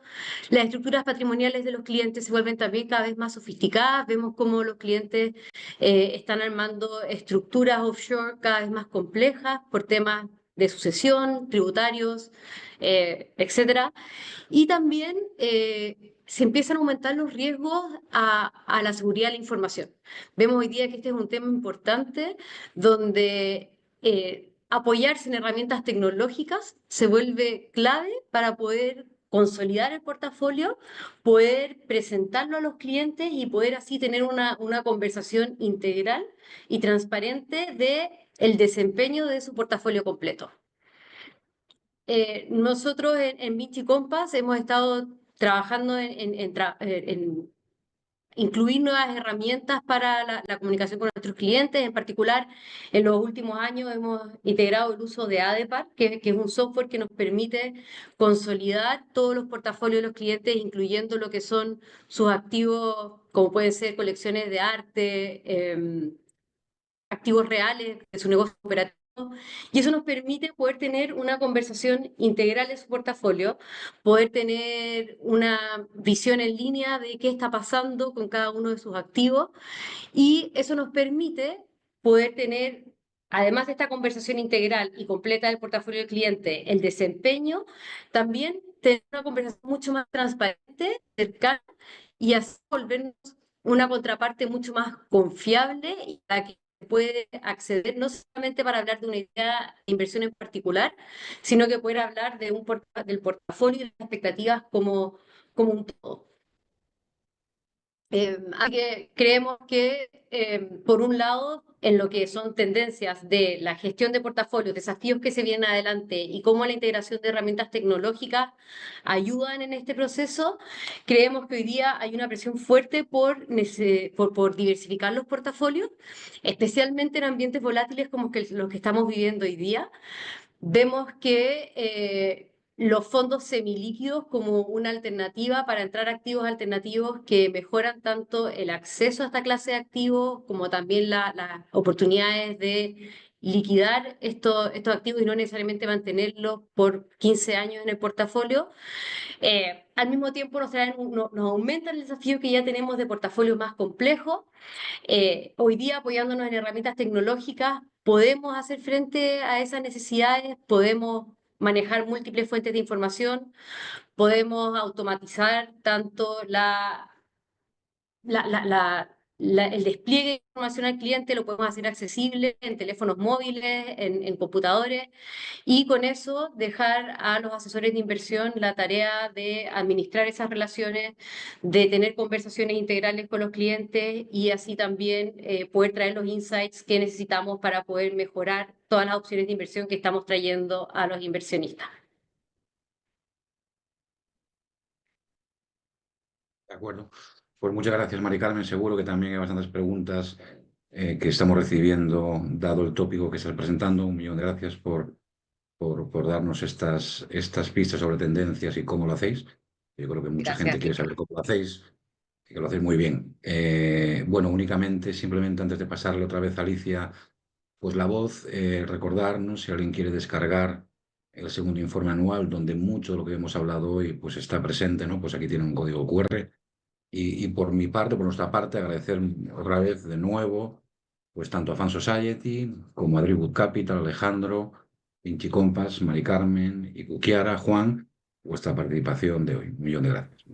Las estructuras patrimoniales de los clientes se vuelven también cada vez más sofisticadas. Vemos cómo los clientes están armando estructuras offshore cada vez más complejas por temas de sucesión, tributarios, etcétera. Y también se empiezan a aumentar los riesgos a la seguridad de la información. Vemos hoy día que este es un tema importante donde apoyarse en herramientas tecnológicas se vuelve clave para poder consolidar el portafolio, poder presentarlo a los clientes y poder así tener una conversación integral y transparente de el desempeño de su portafolio completo. Nosotros en Vinci Compass hemos estado trabajando en incluir nuevas herramientas para la comunicación con nuestros clientes. En particular, en los últimos años hemos integrado el uso de ADEPAR, que es un software que nos permite consolidar todos los portafolios de los clientes, incluyendo lo que son sus activos, como pueden ser colecciones de arte, activos reales de su negocio operativo. Y eso nos permite poder tener una conversación integral de su portafolio, poder tener una visión en línea de qué está pasando con cada uno de sus activos. Y eso nos permite poder tener, además de esta conversación integral y completa del portafolio del cliente, el desempeño, también tener una conversación mucho más transparente, cercana, y así volvernos una contraparte mucho más confiable y a la que puede acceder no solamente para hablar de una idea de inversión en particular, sino que poder hablar de del portafolio y de las expectativas como un todo. Así que creemos que, por un lado, en lo que son tendencias de la gestión de portafolios, desafíos que se vienen adelante y cómo la integración de herramientas tecnológicas ayudan en este proceso, creemos que hoy día hay una presión fuerte por diversificar los portafolios, especialmente en ambientes volátiles como los que estamos viviendo hoy día. Vemos que los fondos semilíquidos como una alternativa para entrar a activos alternativos que mejoran tanto el acceso a esta clase de activos como también las oportunidades de liquidar estos activos y no necesariamente mantenerlos por 15 años en el portafolio. Al mismo tiempo nos aumentan el desafío que ya tenemos de portafolios más complejos. Hoy día, apoyándonos en herramientas tecnológicas, podemos hacer frente a esas necesidades, podemos manejar múltiples fuentes de información, podemos automatizar tanto el despliegue de información al cliente, lo podemos hacer accesible en teléfonos móviles, en computadores, y con eso dejar a los asesores de inversión la tarea de administrar esas relaciones, de tener conversaciones integrales con los clientes y así también poder traer los insights que necesitamos para poder mejorar todas las opciones de inversión que estamos trayendo a los inversionistas. De acuerdo. Pues muchas gracias, Mari Carmen. Seguro que también hay bastantes preguntas que estamos recibiendo, dado el tópico que estás presentando. Un millón de gracias por darnos estas pistas sobre tendencias y cómo lo hacéis. Yo creo que mucha gente Gracias. quiere saber cómo lo hacéis y que lo hacéis muy bien. Bueno, únicamente, simplemente antes de pasarle otra vez a Alicia, pues la voz, recordarnos si alguien quiere descargar el segundo informe anual, donde mucho de lo que hemos hablado hoy pues está presente, ¿no? Pues aquí tiene un código QR. Y por mi parte, por nuestra parte, agradecer otra vez de nuevo, pues tanto a Fan Society como a Dripwood Capital, Alejandro, Vinci Compass, Mari Carmen y Kukiara, Juan, vuestra participación de hoy. Un millón de gracias.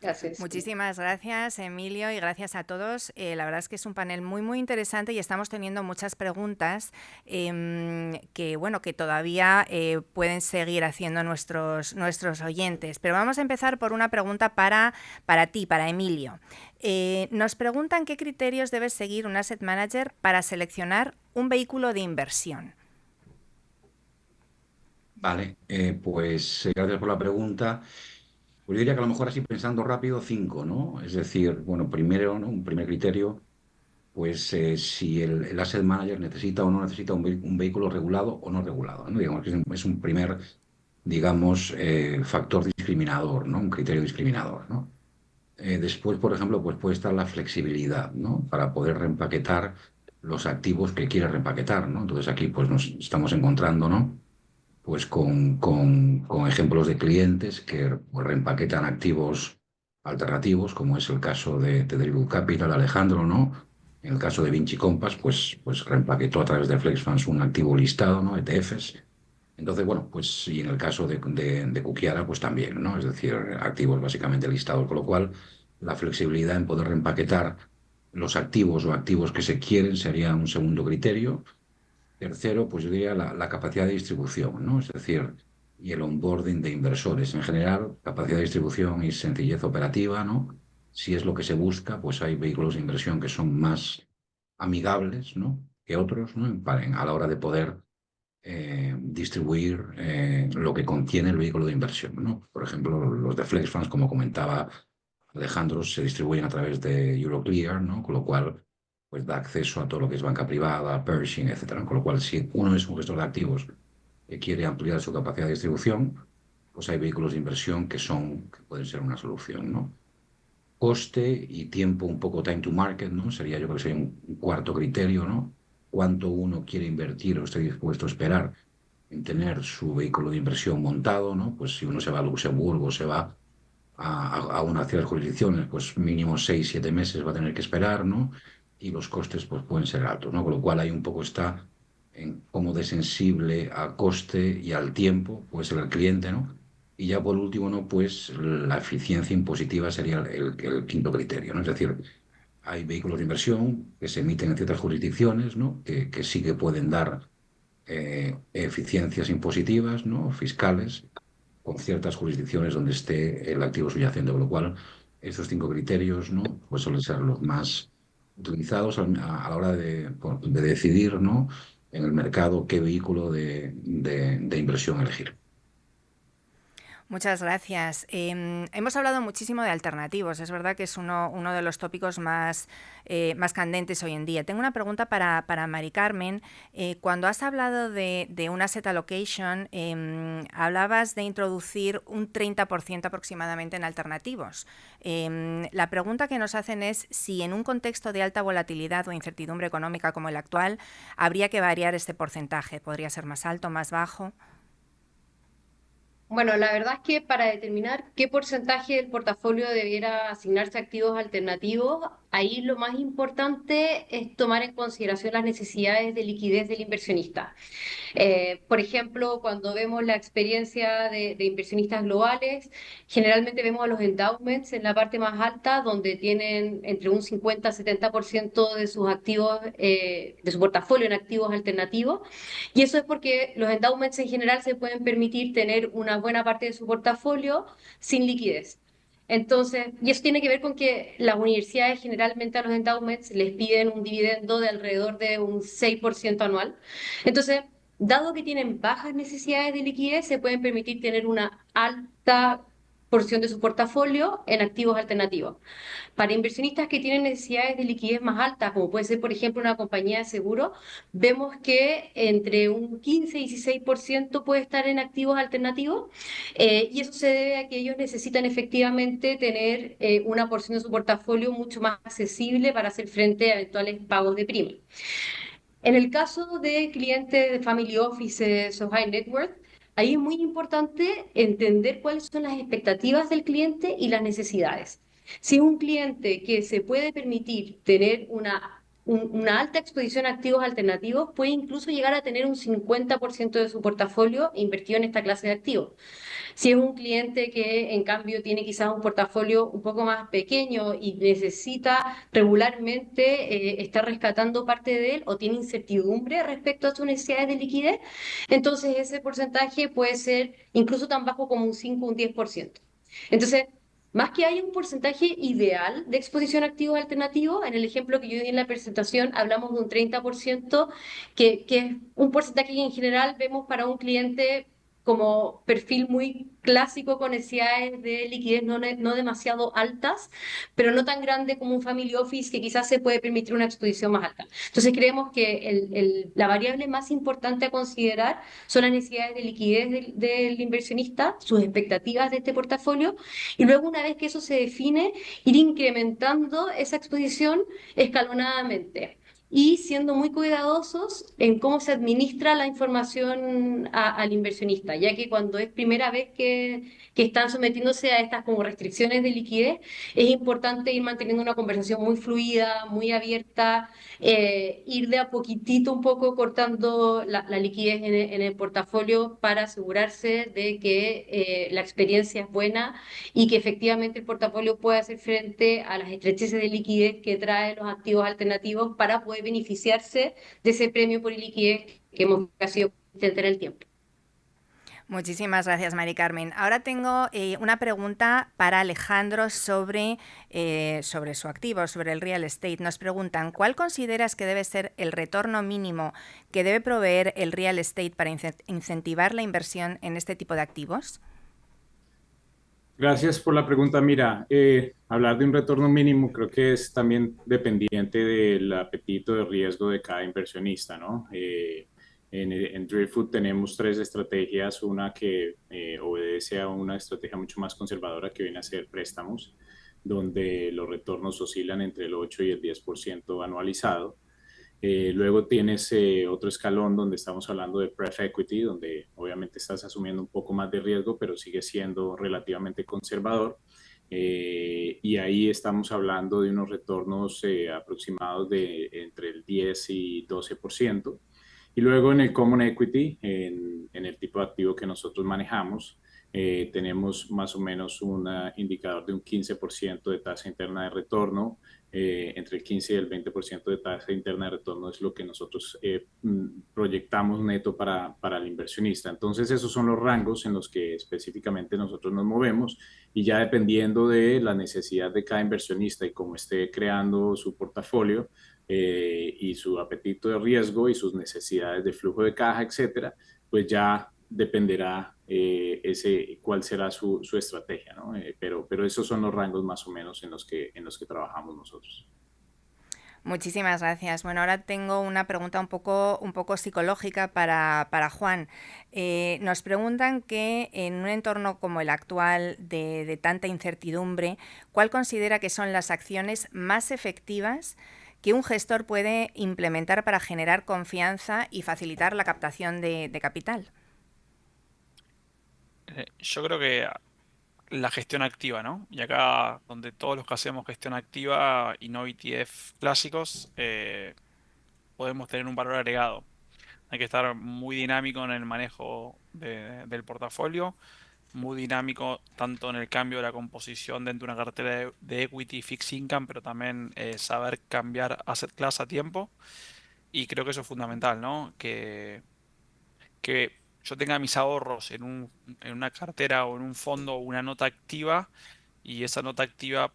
Gracias. Muchísimas gracias, Emilio, y gracias a todos. La verdad es que es un panel muy, muy interesante y estamos teniendo muchas preguntas que todavía pueden seguir haciendo nuestros oyentes. Pero vamos a empezar por una pregunta para ti, para Emilio. Nos preguntan qué criterios debe seguir un asset manager para seleccionar un vehículo de inversión. Vale, pues gracias por la pregunta. Pues yo diría que a lo mejor así pensando rápido, 5, ¿no? Es decir, bueno, primero, ¿no? Un primer criterio, pues si el asset manager necesita o no necesita un vehículo regulado o no regulado, ¿no? Digamos que es un primer, digamos, factor discriminador, ¿no? Un criterio discriminador, ¿no? Después, por ejemplo, pues puede estar la flexibilidad, ¿no? Para poder reempaquetar los activos que quiere reempaquetar, ¿no? Entonces aquí pues nos estamos encontrando, ¿no? Pues con ejemplos de clientes que pues, reempaquetan activos alternativos, como es el caso de Dribble Capital, Alejandro, ¿no? En el caso de Vinci Compass, pues reempaquetó a través de FlexFunds un activo listado, ¿no? ETFs. Entonces, bueno, pues y en el caso de Kukiara, pues también, ¿no? Es decir, activos básicamente listados, con lo cual la flexibilidad en poder reempaquetar los activos o activos que se quieren sería un segundo criterio. Tercero, pues yo diría la capacidad de distribución, ¿no? Es decir, y el onboarding de inversores en general, capacidad de distribución y sencillez operativa, ¿no? Si es lo que se busca, pues hay vehículos de inversión que son más amigables, ¿no? Que otros, ¿no? A la hora de poder distribuir lo que contiene el vehículo de inversión, ¿no? Por ejemplo, los de Flex Funds, como comentaba Alejandro, se distribuyen a través de Euroclear, ¿no? Con lo cual pues da acceso a todo lo que es banca privada, Pershing, etcétera. Con lo cual, si uno es un gestor de activos que quiere ampliar su capacidad de distribución, pues hay vehículos de inversión que pueden ser una solución, ¿no? Coste y tiempo, un poco time to market, ¿no? Sería, yo creo que sería un cuarto criterio, ¿no? Cuánto uno quiere invertir o está dispuesto a esperar en tener su vehículo de inversión montado, ¿no? Pues si uno se va a Luxemburgo, se va a una de las jurisdicciones, pues mínimo 6, 7 meses va a tener que esperar, ¿no? Y los costes pues pueden ser altos, ¿no? Con lo cual ahí un poco está en cómo de sensible al coste y al tiempo puede ser el cliente, ¿no? Y ya por último, ¿no? Pues la eficiencia impositiva sería el quinto criterio, ¿no? Es decir, hay vehículos de inversión que se emiten en ciertas jurisdicciones, ¿no? Que sí que pueden dar eficiencias impositivas, ¿no? Fiscales, con ciertas jurisdicciones donde esté el activo subyacente, con lo cual esos 5 criterios, ¿no? Pues suelen ser los más utilizados a la hora de decidir, ¿no? En el mercado qué vehículo de inversión elegir. Muchas gracias. Hemos hablado muchísimo de alternativos. Es verdad que es uno de los tópicos más candentes hoy en día. Tengo una pregunta para Mari Carmen. Cuando has hablado de un asset allocation, hablabas de introducir un 30% aproximadamente en alternativos. La pregunta que nos hacen es si en un contexto de alta volatilidad o incertidumbre económica como el actual, habría que variar este porcentaje. ¿Podría ser más alto, más bajo? Bueno, la verdad es que para determinar qué porcentaje del portafolio debiera asignarse a activos alternativos, ahí lo más importante es tomar en consideración las necesidades de liquidez del inversionista. Por ejemplo, cuando vemos la experiencia de inversionistas globales, generalmente vemos a los endowments en la parte más alta, donde tienen entre un 50-70% de sus activos, de su portafolio en activos alternativos. Y eso es porque los endowments en general se pueden permitir tener una buena parte de su portafolio sin liquidez. Entonces, y eso tiene que ver con que las universidades generalmente a los endowments les piden un dividendo de alrededor de un 6% anual. Entonces, dado que tienen bajas necesidades de liquidez, se pueden permitir tener una alta porción de su portafolio en activos alternativos. Para inversionistas que tienen necesidades de liquidez más altas, como puede ser, por ejemplo, una compañía de seguro, vemos que entre un 15 y 16% puede estar en activos alternativos, y eso se debe a que ellos necesitan efectivamente tener una porción de su portafolio mucho más accesible para hacer frente a eventuales pagos de prima. En el caso de clientes de family offices o high net worth, ahí es muy importante entender cuáles son las expectativas del cliente y las necesidades. Si es un cliente que se puede permitir tener una alta exposición a activos alternativos, puede incluso llegar a tener un 50% de su portafolio invertido en esta clase de activos. Si es un cliente que, en cambio, tiene quizás un portafolio un poco más pequeño y necesita regularmente estar rescatando parte de él o tiene incertidumbre respecto a sus necesidades de liquidez, entonces ese porcentaje puede ser incluso tan bajo como un 5 o un 10%. Entonces, más que haya un porcentaje ideal de exposición a activos alternativos, en el ejemplo que yo di en la presentación hablamos de un 30%, que es un porcentaje que en general vemos para un cliente como perfil muy clásico con necesidades de liquidez no demasiado altas, pero no tan grande como un family office que quizás se puede permitir una exposición más alta. Entonces creemos que la variable más importante a considerar son las necesidades de liquidez del inversionista, sus expectativas de este portafolio, y luego una vez que eso se define, ir incrementando esa exposición escalonadamente y siendo muy cuidadosos en cómo se administra la información al inversionista, ya que cuando es primera vez que están sometiéndose a estas como restricciones de liquidez, es importante ir manteniendo una conversación muy fluida, muy abierta, ir de a poquitito un poco cortando la liquidez en el portafolio para asegurarse de que la experiencia es buena y que efectivamente el portafolio puede hacer frente a las estrecheces de liquidez que traen los activos alternativos para poder beneficiarse de ese premio por liquidez que hemos sido consistente en el tiempo. Muchísimas gracias, Mari Carmen. Ahora tengo una pregunta para Alejandro sobre su activo, sobre el real estate. Nos preguntan, ¿cuál consideras que debe ser el retorno mínimo que debe proveer el real estate para incentivar la inversión en este tipo de activos? Gracias por la pregunta. Mira, hablar de un retorno mínimo creo que es también dependiente del apetito de riesgo de cada inversionista, ¿no? En Driftwood tenemos tres estrategias, una que obedece a una estrategia mucho más conservadora que viene a ser préstamos, donde los retornos oscilan entre el 8 y el 10% anualizado. Luego tienes otro escalón donde estamos hablando de pref equity, donde obviamente estás asumiendo un poco más de riesgo, pero sigue siendo relativamente conservador. Y ahí estamos hablando de unos retornos aproximados de entre el 10 y 12%. Y luego en el common equity, en el tipo de activo que nosotros manejamos, tenemos más o menos un indicador de un 15% de tasa interna de retorno. Entre el 15 y el 20% de tasa interna de retorno es lo que nosotros proyectamos neto para el inversionista. Entonces, esos son los rangos en los que específicamente nosotros nos movemos, y ya dependiendo de la necesidad de cada inversionista y cómo esté creando su portafolio y su apetito de riesgo y sus necesidades de flujo de caja, etcétera, pues ya dependerá cuál será su estrategia, ¿no? Pero esos son los rangos más o menos en los que trabajamos nosotros. Muchísimas gracias. Bueno, ahora tengo una pregunta un poco psicológica para Juan. Nos preguntan que en un entorno como el actual de tanta incertidumbre, ¿cuál considera que son las acciones más efectivas que un gestor puede implementar para generar confianza y facilitar la captación de capital? Yo creo que la gestión activa, ¿no? Y acá, donde todos los que hacemos gestión activa y no ETF clásicos, podemos tener un valor agregado. Hay que estar muy dinámico en el manejo del portafolio, muy dinámico tanto en el cambio de la composición dentro de una cartera de equity y fixed income, pero también saber cambiar asset class a tiempo. Y creo que eso es fundamental, ¿no? Que yo tenga mis ahorros en una cartera o en un fondo o una nota activa, y esa nota activa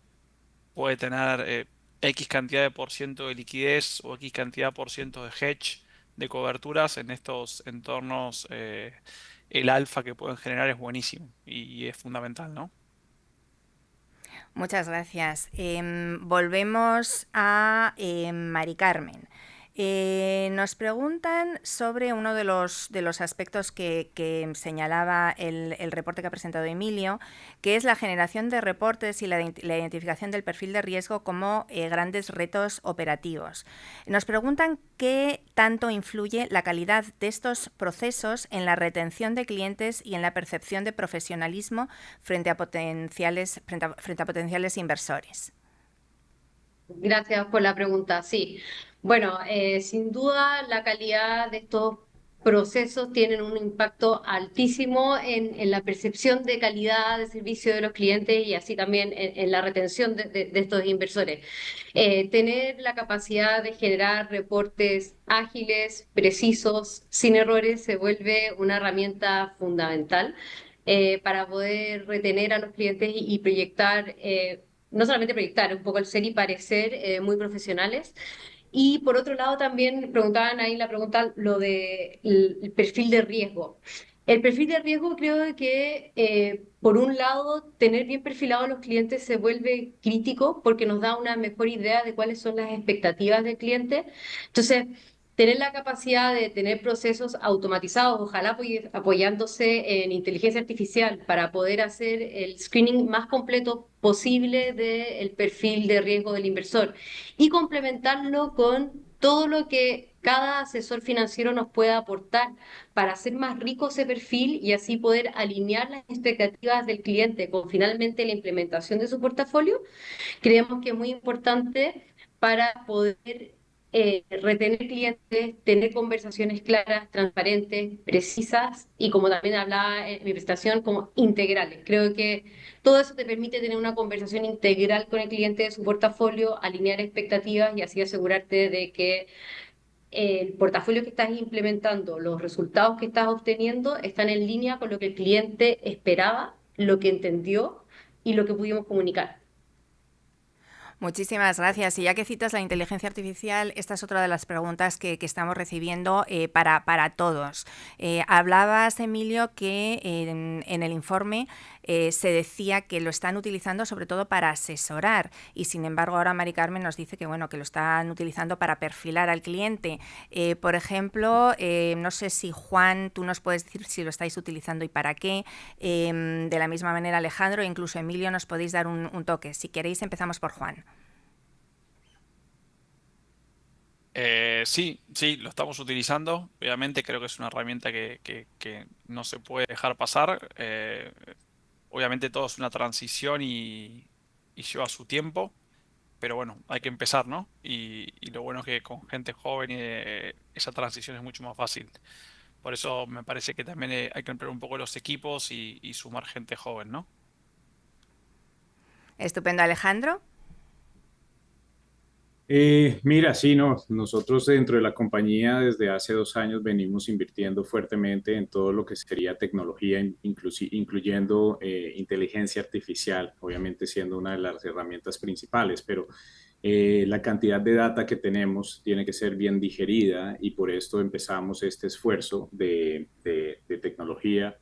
puede tener X cantidad de por ciento de liquidez o X cantidad por ciento de hedge de coberturas en estos entornos. El alfa que pueden generar es buenísimo y es fundamental, ¿no? Muchas gracias. Volvemos a Mari Carmen. Nos preguntan sobre uno de los aspectos que señalaba el reporte que ha presentado Emilio, que es la generación de reportes y la identificación del perfil de riesgo como grandes retos operativos. Nos preguntan qué tanto influye la calidad de estos procesos en la retención de clientes y en la percepción de profesionalismo frente a potenciales inversores. Gracias por la pregunta. Sí, bueno, sin duda la calidad de estos procesos tienen un impacto altísimo en la percepción de calidad de servicio de los clientes y así también en la retención de estos inversores. Tener la capacidad de generar reportes ágiles, precisos, sin errores, se vuelve una herramienta fundamental para poder retener a los clientes y proyectar no solamente proyectar, un poco el ser y parecer muy profesionales. Y por otro lado también preguntaban ahí la pregunta lo de el perfil de riesgo. El perfil de riesgo creo que por un lado tener bien perfilados los clientes se vuelve crítico porque nos da una mejor idea de cuáles son las expectativas del cliente. Entonces, tener la capacidad de tener procesos automatizados, ojalá apoyándose en inteligencia artificial para poder hacer el screening más completo posible del perfil de riesgo del inversor y complementarlo con todo lo que cada asesor financiero nos pueda aportar para hacer más rico ese perfil y así poder alinear las expectativas del cliente con finalmente la implementación de su portafolio. Creemos que es muy importante para poder retener clientes, tener conversaciones claras, transparentes, precisas y como también hablaba en mi presentación, como integrales. Creo que todo eso te permite tener una conversación integral con el cliente de su portafolio, alinear expectativas y así asegurarte de que el portafolio que estás implementando, los resultados que estás obteniendo están en línea con lo que el cliente esperaba, lo que entendió y lo que pudimos comunicar. Muchísimas gracias. Y ya que citas la inteligencia artificial, esta es otra de las preguntas que estamos recibiendo para todos. Hablabas, Emilio, que en el informe se decía que lo están utilizando sobre todo para asesorar y sin embargo ahora Mari Carmen nos dice que, bueno, que lo están utilizando para perfilar al cliente. Por ejemplo, no sé si Juan, tú nos puedes decir si lo estáis utilizando y para qué. De la misma manera Alejandro e incluso Emilio nos podéis dar un toque. Si queréis empezamos por Juan. Sí, lo estamos utilizando. Obviamente creo que es una herramienta que no se puede dejar pasar. Obviamente todo es una transición y lleva su tiempo, pero bueno, hay que empezar, ¿no? Y lo bueno es que con gente joven esa transición es mucho más fácil. Por eso me parece que también hay que ampliar un poco los equipos y sumar gente joven, ¿no? Estupendo, Alejandro. Mira, sí, no, nosotros dentro de la compañía desde hace 2 años venimos invirtiendo fuertemente en todo lo que sería tecnología, incluyendo inteligencia artificial, obviamente siendo una de las herramientas principales, pero la cantidad de data que tenemos tiene que ser bien digerida y por esto empezamos este esfuerzo de tecnología.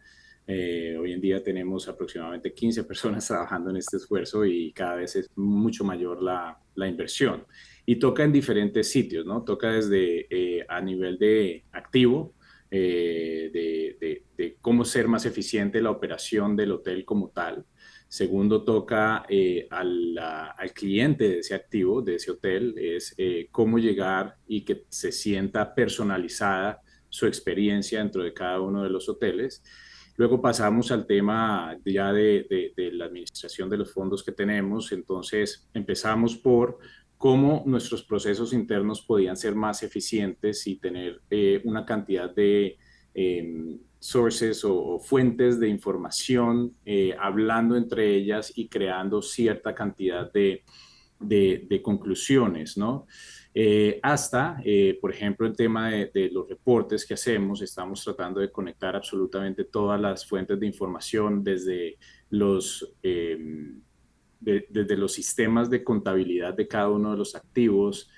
Hoy en día tenemos aproximadamente 15 personas trabajando en este esfuerzo y cada vez es mucho mayor la inversión. Y toca en diferentes sitios, ¿no? Toca desde a nivel de activo, de cómo ser más eficiente la operación del hotel como tal. Segundo, toca al cliente de ese activo, de ese hotel, es cómo llegar y que se sienta personalizada su experiencia dentro de cada uno de los hoteles. Luego pasamos al tema ya de la administración de los fondos que tenemos. Entonces empezamos por cómo nuestros procesos internos podían ser más eficientes y tener una cantidad de sources o fuentes de información hablando entre ellas y creando cierta cantidad de conclusiones, ¿no? Por ejemplo, el tema de los reportes que hacemos, estamos tratando de conectar absolutamente todas las fuentes de información desde desde los sistemas de contabilidad de cada uno de los activos,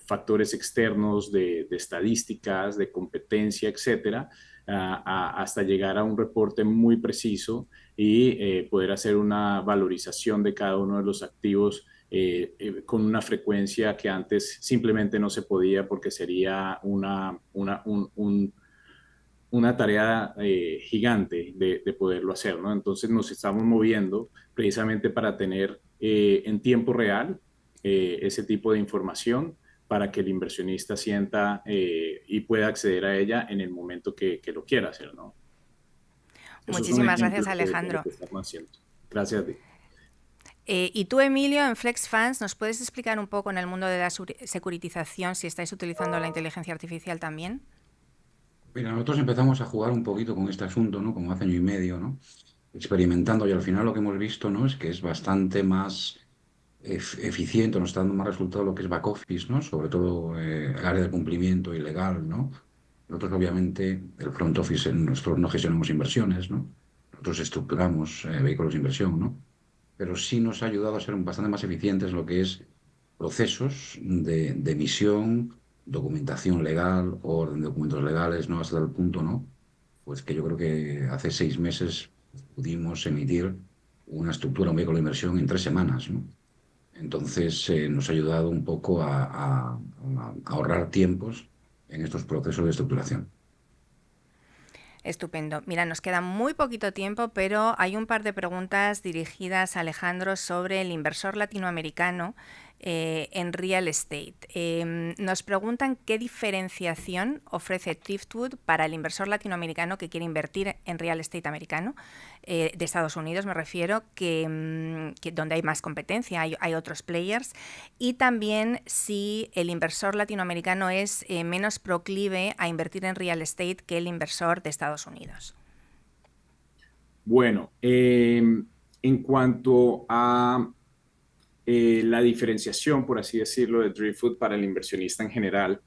factores externos de estadísticas, de competencia, etcétera, hasta llegar a un reporte muy preciso y poder hacer una valorización de cada uno de los activos con una frecuencia que antes simplemente no se podía porque sería una tarea gigante de poderlo hacer, ¿no? Entonces nos estamos moviendo precisamente para tener en tiempo real ese tipo de información para que el inversionista sienta y pueda acceder a ella en el momento que lo quiera hacer, ¿no? Eso es un Muchísimas ejemplo gracias, de lo Alejandro. que estamos haciendo. Gracias a ti. Y tú, Emilio, en FlexFunds, ¿nos puedes explicar un poco en el mundo de la securitización si estáis utilizando la inteligencia artificial también? Mira, nosotros empezamos a jugar un poquito con este asunto, ¿no? Como hace año y medio, ¿no? Experimentando, y al final lo que hemos visto, ¿no? Es que es bastante más eficiente, nos está dando más resultado lo que es back office, ¿no? Sobre todo el área de cumplimiento y legal, ¿no? Nosotros, obviamente, el front office, nosotros no gestionamos inversiones, ¿no? Nosotros estructuramos vehículos de inversión, ¿no? Pero sí nos ha ayudado a ser bastante más eficientes en lo que es procesos de emisión, documentación legal, orden de documentos legales, ¿no? Hasta el punto, ¿no? Pues que yo creo que hace 6 meses pudimos emitir una estructura, un vehículo de inversión en 3 semanas, ¿no? Entonces nos ha ayudado un poco a ahorrar tiempos en estos procesos de estructuración. Estupendo. Mira, nos queda muy poquito tiempo, pero hay un par de preguntas dirigidas a Alejandro sobre el inversor latinoamericano en real estate. Nos preguntan qué diferenciación ofrece Driftwood para el inversor latinoamericano que quiere invertir en real estate americano, de Estados Unidos me refiero, que donde hay más competencia, hay otros players, y también si el inversor latinoamericano es menos proclive a invertir en real estate que el inversor de Estados Unidos. Bueno, en cuanto a la diferenciación, por así decirlo, de Driftwood para el inversionista en general,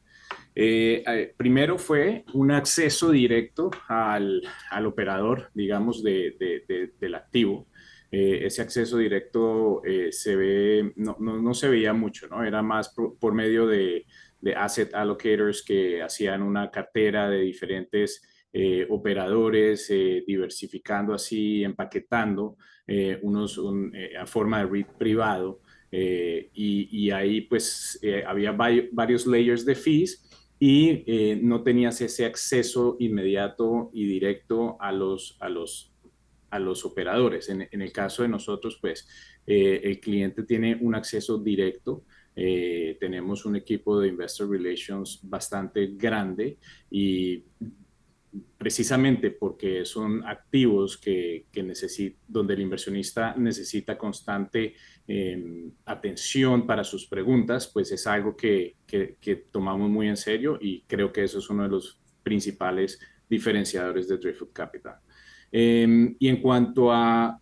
primero fue un acceso directo al operador, digamos, del activo. Ese acceso directo no se veía mucho, ¿no? Era más por medio de asset allocators que hacían una cartera de diferentes operadores, diversificando así, empaquetando a forma de REIT privado. Y ahí pues había varios layers de fees y no tenías ese acceso inmediato y directo a los operadores. En el caso de nosotros, pues el cliente tiene un acceso directo. Tenemos un equipo de Investor Relations bastante grande y precisamente porque son activos donde el inversionista necesita constante atención para sus preguntas, pues es algo que tomamos muy en serio y creo que eso es uno de los principales diferenciadores de Driftwood Capital. Y en cuanto a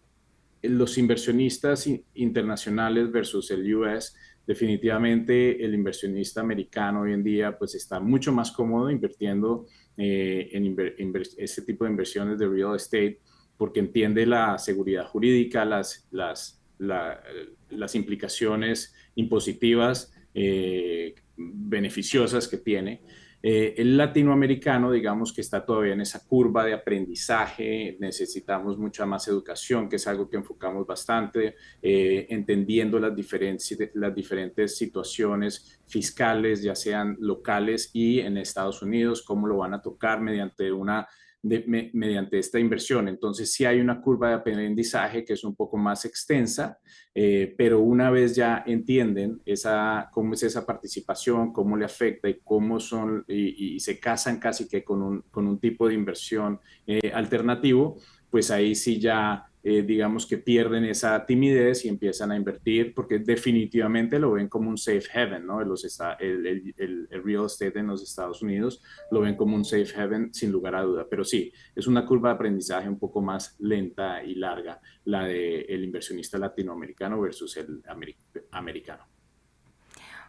los inversionistas internacionales versus el US, definitivamente el inversionista americano hoy en día pues está mucho más cómodo invirtiendo en este tipo de inversiones de real estate porque entiende la seguridad jurídica, las implicaciones impositivas beneficiosas que tiene. El latinoamericano, digamos que está todavía en esa curva de aprendizaje, necesitamos mucha más educación, que es algo que enfocamos bastante, entendiendo las diferentes situaciones fiscales, ya sean locales y en Estados Unidos, cómo lo van a tocar mediante esta inversión. Entonces sí hay una curva de aprendizaje que es un poco más extensa, pero una vez ya entienden cómo es esa participación, cómo le afecta y cómo son, y se casan casi que con un tipo de inversión alternativo, pues ahí sí ya digamos que pierden esa timidez y empiezan a invertir porque definitivamente lo ven como un safe haven, ¿no? El real estate en los Estados Unidos lo ven como un safe haven sin lugar a duda, pero sí, es una curva de aprendizaje un poco más lenta y larga la del inversionista latinoamericano versus el americano.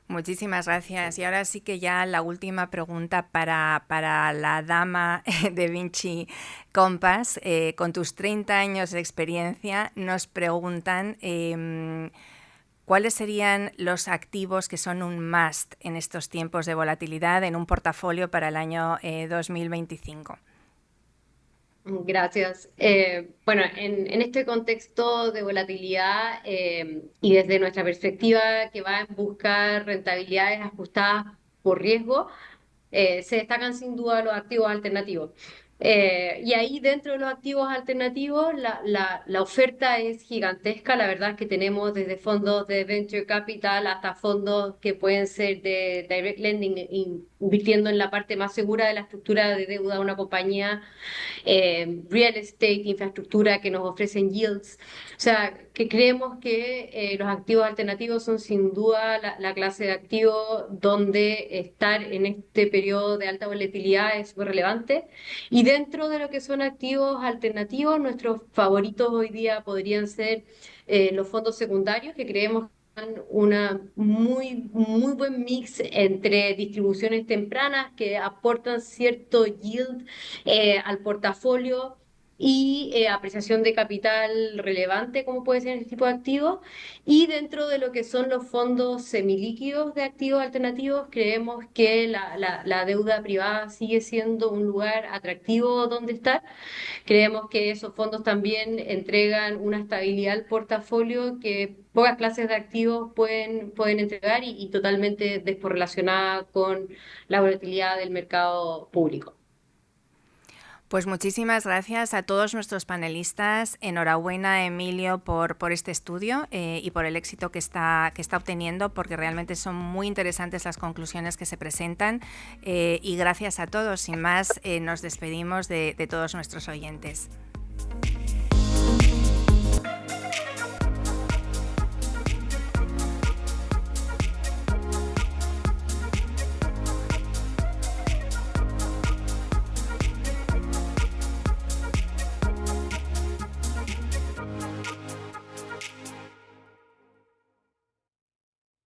Muchísimas gracias. Y ahora sí que ya la última pregunta para la dama de Vinci Compass. Con tus 30 años de experiencia, nos preguntan ¿cuáles serían los activos que son un must en estos tiempos de volatilidad en un portafolio para el año 2025? Gracias. Bueno, en este contexto de volatilidad y desde nuestra perspectiva que va en buscar rentabilidades ajustadas por riesgo, se destacan sin duda los activos alternativos. Y ahí dentro de los activos alternativos la oferta es gigantesca. La verdad es que tenemos desde fondos de venture capital hasta fondos que pueden ser de direct lending, invirtiendo en la parte más segura de la estructura de deuda de una compañía, real estate, infraestructura que nos ofrecen yields. O sea, que creemos que los activos alternativos son sin duda la clase de activos donde estar en este periodo de alta volatilidad es súper relevante. Y dentro de lo que son activos alternativos, nuestros favoritos hoy día podrían ser los fondos secundarios, que creemos una muy buen mix entre distribuciones tempranas que aportan cierto yield al portafolio y apreciación de capital relevante, como puede ser este tipo de activos. Y dentro de lo que son los fondos semilíquidos de activos alternativos, creemos que la deuda privada sigue siendo un lugar atractivo donde estar. Creemos que esos fondos también entregan una estabilidad al portafolio que pocas clases de activos pueden entregar y totalmente descorrelacionada con la volatilidad del mercado público. Pues muchísimas gracias a todos nuestros panelistas. Enhorabuena, Emilio, por este estudio y por el éxito que está obteniendo, porque realmente son muy interesantes las conclusiones que se presentan. Y gracias a todos. Sin más, nos despedimos de todos nuestros oyentes.